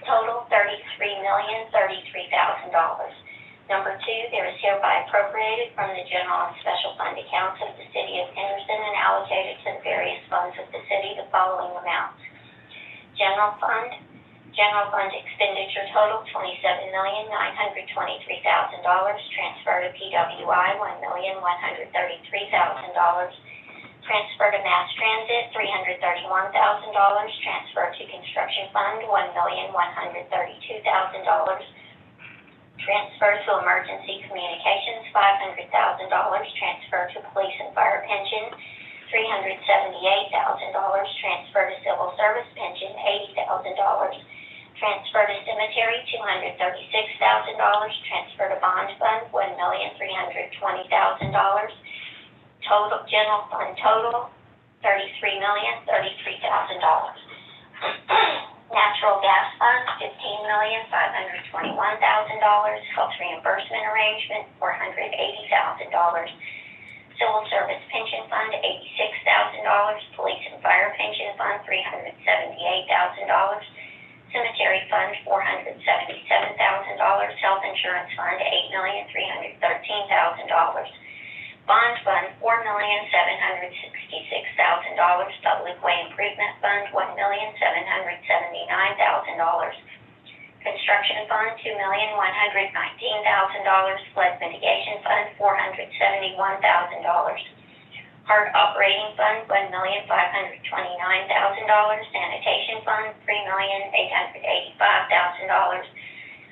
total $33,033,000. Number 2, there is hereby appropriated from the general and special fund accounts of the city of Henderson and allocated to the various funds of the city the following amounts. General fund expenditure total $27,923,000. Transfer to PWI $1,133,000. Transfer to mass transit $331,000. Transfer to construction fund $1,132,000. Transfer to emergency communications $500,000. Transfer to police and fire pension $378,000. Transfer to civil service pension $80,000. Transfer to cemetery, $236,000. Transfer to bond fund, $1,320,000. Total, general fund total, $33,033,000. Natural gas fund, $15,521,000. Health reimbursement arrangement, $480,000. Civil service pension fund, $86,000. Police and fire pension fund, $378,000. Cemetery fund, $477,000. Health insurance fund, $8,313,000. Bond fund, $4,766,000. Public way improvement fund, $1,779,000. Construction fund, $2,119,000. Flood mitigation fund, $471,000. Hard operating fund, $1,529,000. Sanitation fund, $3,885,000.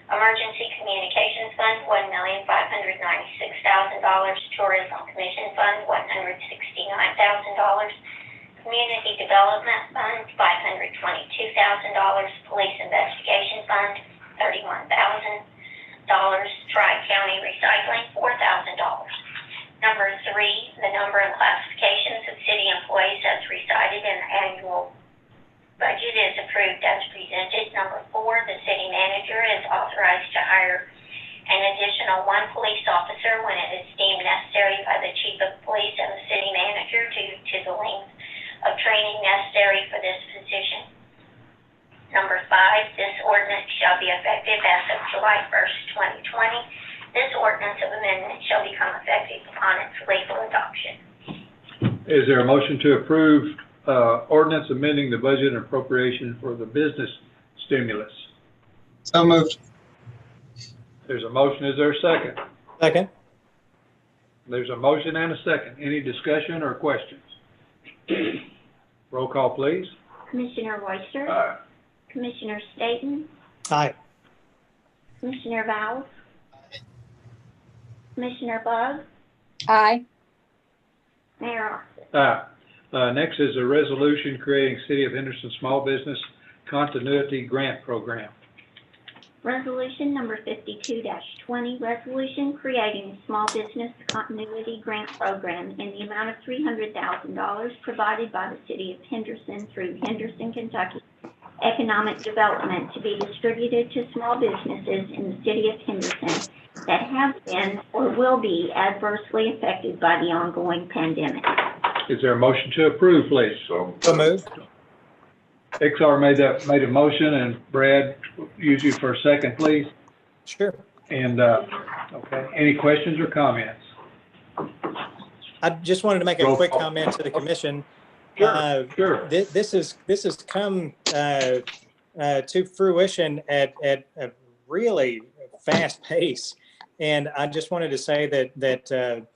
Emergency communications fund, $1,596,000. Tourism commission fund, $169,000. Community development fund, $522,000. Police investigation fund, $31,000. Tri-county recycling, $4,000. Number 3, the number and classifications of city employees as recited in the annual budget is approved as presented. Number 4, the city manager is authorized to hire an additional 1 police officer when it is deemed necessary by the chief of police and the city manager due to the length of training necessary for this position. Number 5, this ordinance shall be effective as of July 1st, 2020. This ordinance of amendment shall become effective upon its legal adoption. Is there a motion to approve ordinance amending the budget and appropriation for the business stimulus? So moved. There's a motion. Is there a second? Second. There's a motion and a second. Any discussion or questions? Roll call, please. Commissioner Royster? Aye. Commissioner Staton? Aye. Commissioner Vowles? Commissioner Bugg? Aye. Mayor Aye. Next is a resolution creating City of Henderson Small Business Continuity Grant Program. Resolution number 52-20, resolution creating a small business continuity grant program in the amount of $300,000 provided by the City of Henderson through Henderson, Kentucky Economic Development to be distributed to small businesses in the City of Henderson that have been or will be adversely affected by the ongoing pandemic. Is there a motion to approve, please? So moved. XR made a motion, and Brad, use you for a second, please. Sure. And, okay, any questions or comments? I just wanted to make a quick comment to the commission. Sure. This has come to fruition at a really fast pace, and I just wanted to say that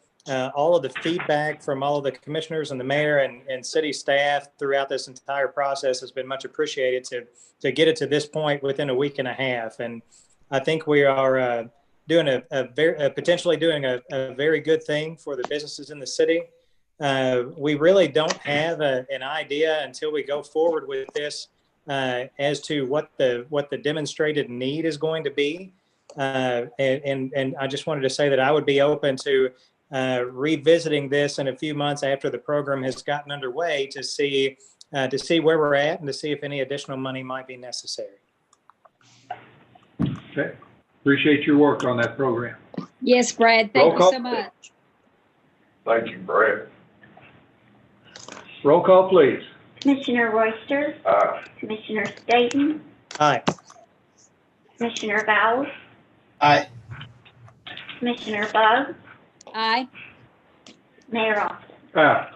all of the feedback from all of the commissioners and the mayor and city staff throughout this entire process has been much appreciated to get it to this point within a week and a half. And I think we are doing potentially doing a very good thing for the businesses in the city. We really don't have an idea until we go forward with this as to what the demonstrated need is going to be. And I just wanted to say that I would be open to revisiting this in a few months after the program has gotten underway to see where we're at and to see if any additional money might be necessary. Okay. Appreciate your work on that program. Yes, Brad. Thank you so much. Thank you, Brad. Roll call, please. Commissioner Royster? Aye. Commissioner Staton? Aye. Commissioner Vowles? Aye. Commissioner Bugg? Aye. Mayor Austin? Aye.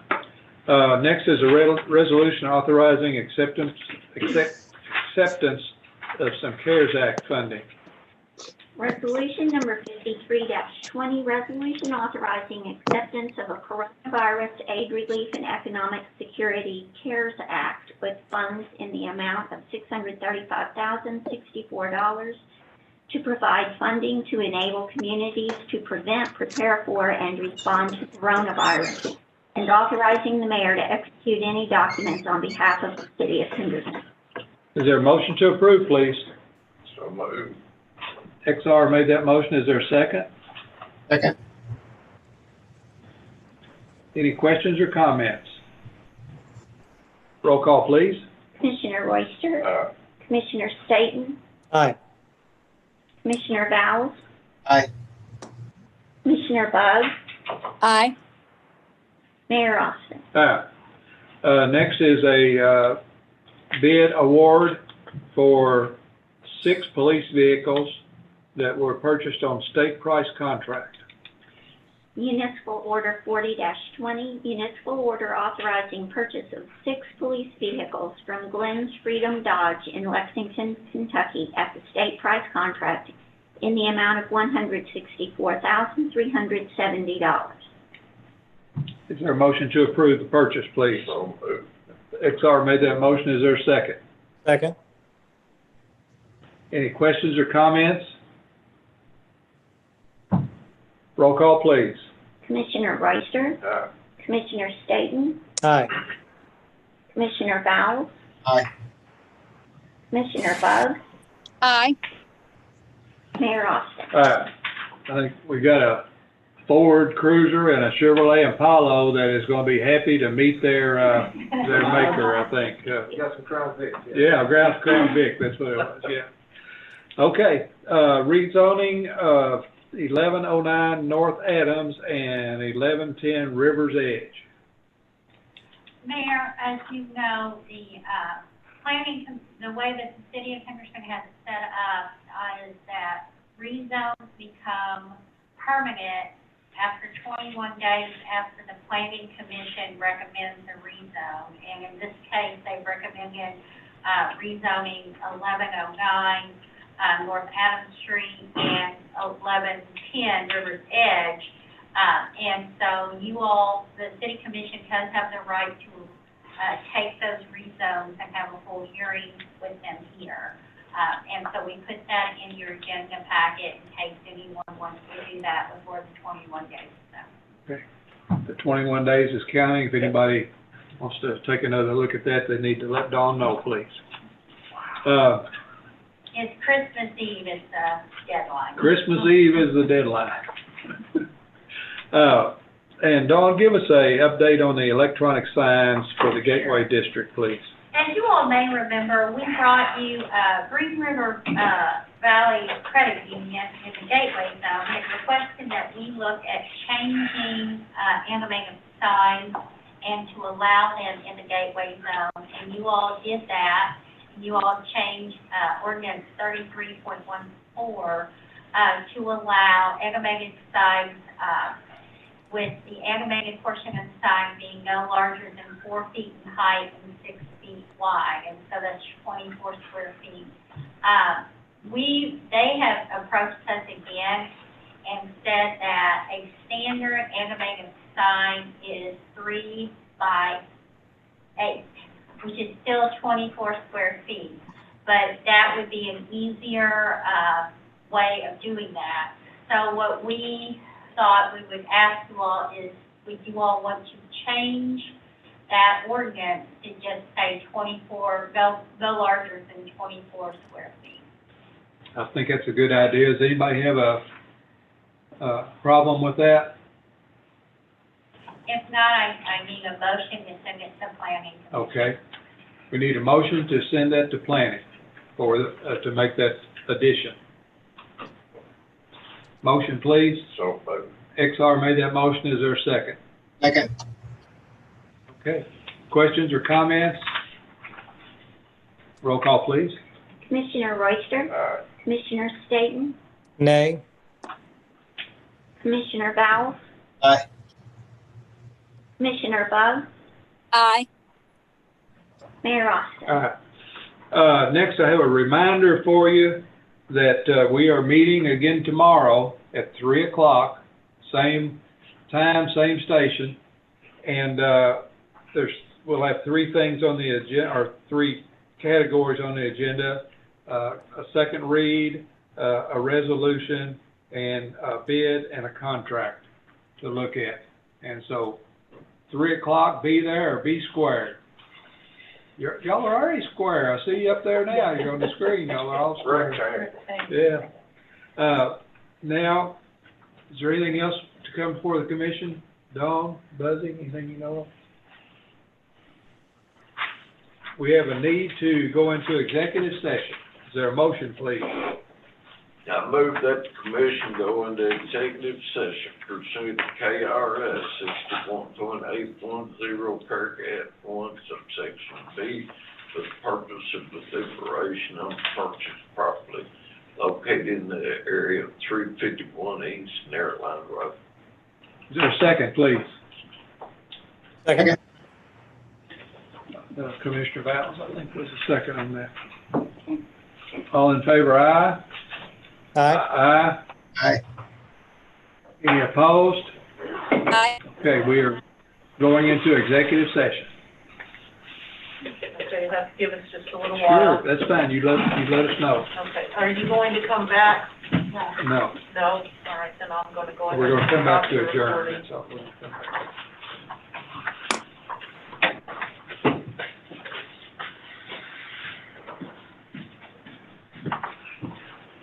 Next is a resolution authorizing acceptance of some CARES Act funding. Resolution number 53-20, resolution authorizing acceptance of a coronavirus aid relief and economic security CARES Act with funds in the amount of $635,064 to provide funding to enable communities to prevent, prepare for, and respond to coronavirus, and authorizing the mayor to execute any documents on behalf of the City of Henderson. Is there a motion to approve, please? So moved. XR made that motion. Is there a second? Second. Any questions or comments? Roll call, please. Commissioner Royster? Commissioner Staton? Aye. Commissioner Vowles? Aye. Commissioner Buggs? Aye. Mayor Austin? Next is a bid award for 6 police vehicles that were purchased on state price contract. Municipal Order 40-20, municipal order authorizing purchase of 6 police vehicles from Glenn's Freedom Dodge in Lexington, Kentucky at the state price contract in the amount of $164,370. Is there a motion to approve the purchase, please? So moved. XR made that motion. Is there a second? Second. Any questions or comments? Roll call, please. Commissioner Royster? Commissioner Staton? Aye. Commissioner Vowles? Aye. Commissioner Buggs? Aye. Mayor Austin? I think we got a Ford Cruiser and a Chevrolet Impala that is going to be happy to meet their maker, I think. You got some Crown Vic. Yeah, Crown Vic, that's what it was, yeah. Okay, rezoning of 1109 North Adams and 1110 Rivers Edge. Mayor, as you know, the the way that the city of Henderson has it set up is that rezones become permanent after 21 days after the planning commission recommends a rezone. And in this case, they recommended rezoning 1109 North Adams Street and 1110 Rivers Edge. And so you all, the city commission does have the right to take those rezones and have a full hearing with them here. And so we put that in your agenda packet in case anyone wants to do that before the 21 days is up. Okay. The 21 days is counting. If anybody wants to take another look at that, they need to let Dawn know, please. It's Christmas Eve is the deadline. Christmas Eve is the deadline. And Dawn, give us a update on the electronic signs for the Gateway District, please. As you all may remember, we brought you Green River Valley Credit Union in the Gateway Zone had requested that we look at changing animated signs and to allow them in the Gateway Zone. And you all did that. You all changed ordinance 33.14 to allow animated signs with the animated portion of the sign being no larger than 4 feet in height and 6 feet wide, and so that's 24 square feet. They have approached us again and said that a standard animated sign is 3 by 8, which is still 24 square feet, but that would be an easier way of doing that. So what we thought we would ask you all is, would you all want to change that ordinance to just say 24, no larger than 24 square feet? I think that's a good idea. Does anybody have a problem with that? If not, I need a motion to send it to planning. Okay. We need a motion to send that to planning for, to make that addition. Motion, please. So moved. XR made that motion. Is there a second? Second. Okay. Questions or comments? Roll call, please. Commissioner Royster? Commissioner Staton? Nay. Commissioner Vowles? Aye. Commissioner Buggs? Aye. Mayor Austin? All right. Next, I have a reminder for you that we are meeting again tomorrow at 3 o'clock, same time, same station, and we'll have 3 things on the agenda, or 3 categories on the agenda: a second read, a resolution, and a bid and a contract to look at. And so, 3 o'clock, be there or be squared. Y'all are already square. I see you up there now. You're on the screen. Y'all are all square. Yeah. Now, is there anything else to come before the commission? Dawn, Buzzy, anything you know of? We have a need to go into executive session. Is there a motion, please? I move that the commission go into executive session pursuant to KRS 61.810, paragraph 1, subsection B, for the purpose of the deliberation on purchase property located in the area of 351 East Narrowline Road. Is there a second, please? Second. Commissioner Valens, I think was the second on that. All in favor, aye? Aye. Aye. Aye. Any opposed? Aye. Okay, we are going into executive session. Okay, you have to give us just a little Sure, while. that's fine. You let us know. Okay, are you going to come back? No, No? All right, then I'm gonna go ahead. we're going to come back to and stop the adjourn. recording. That's all. We're gonna come back.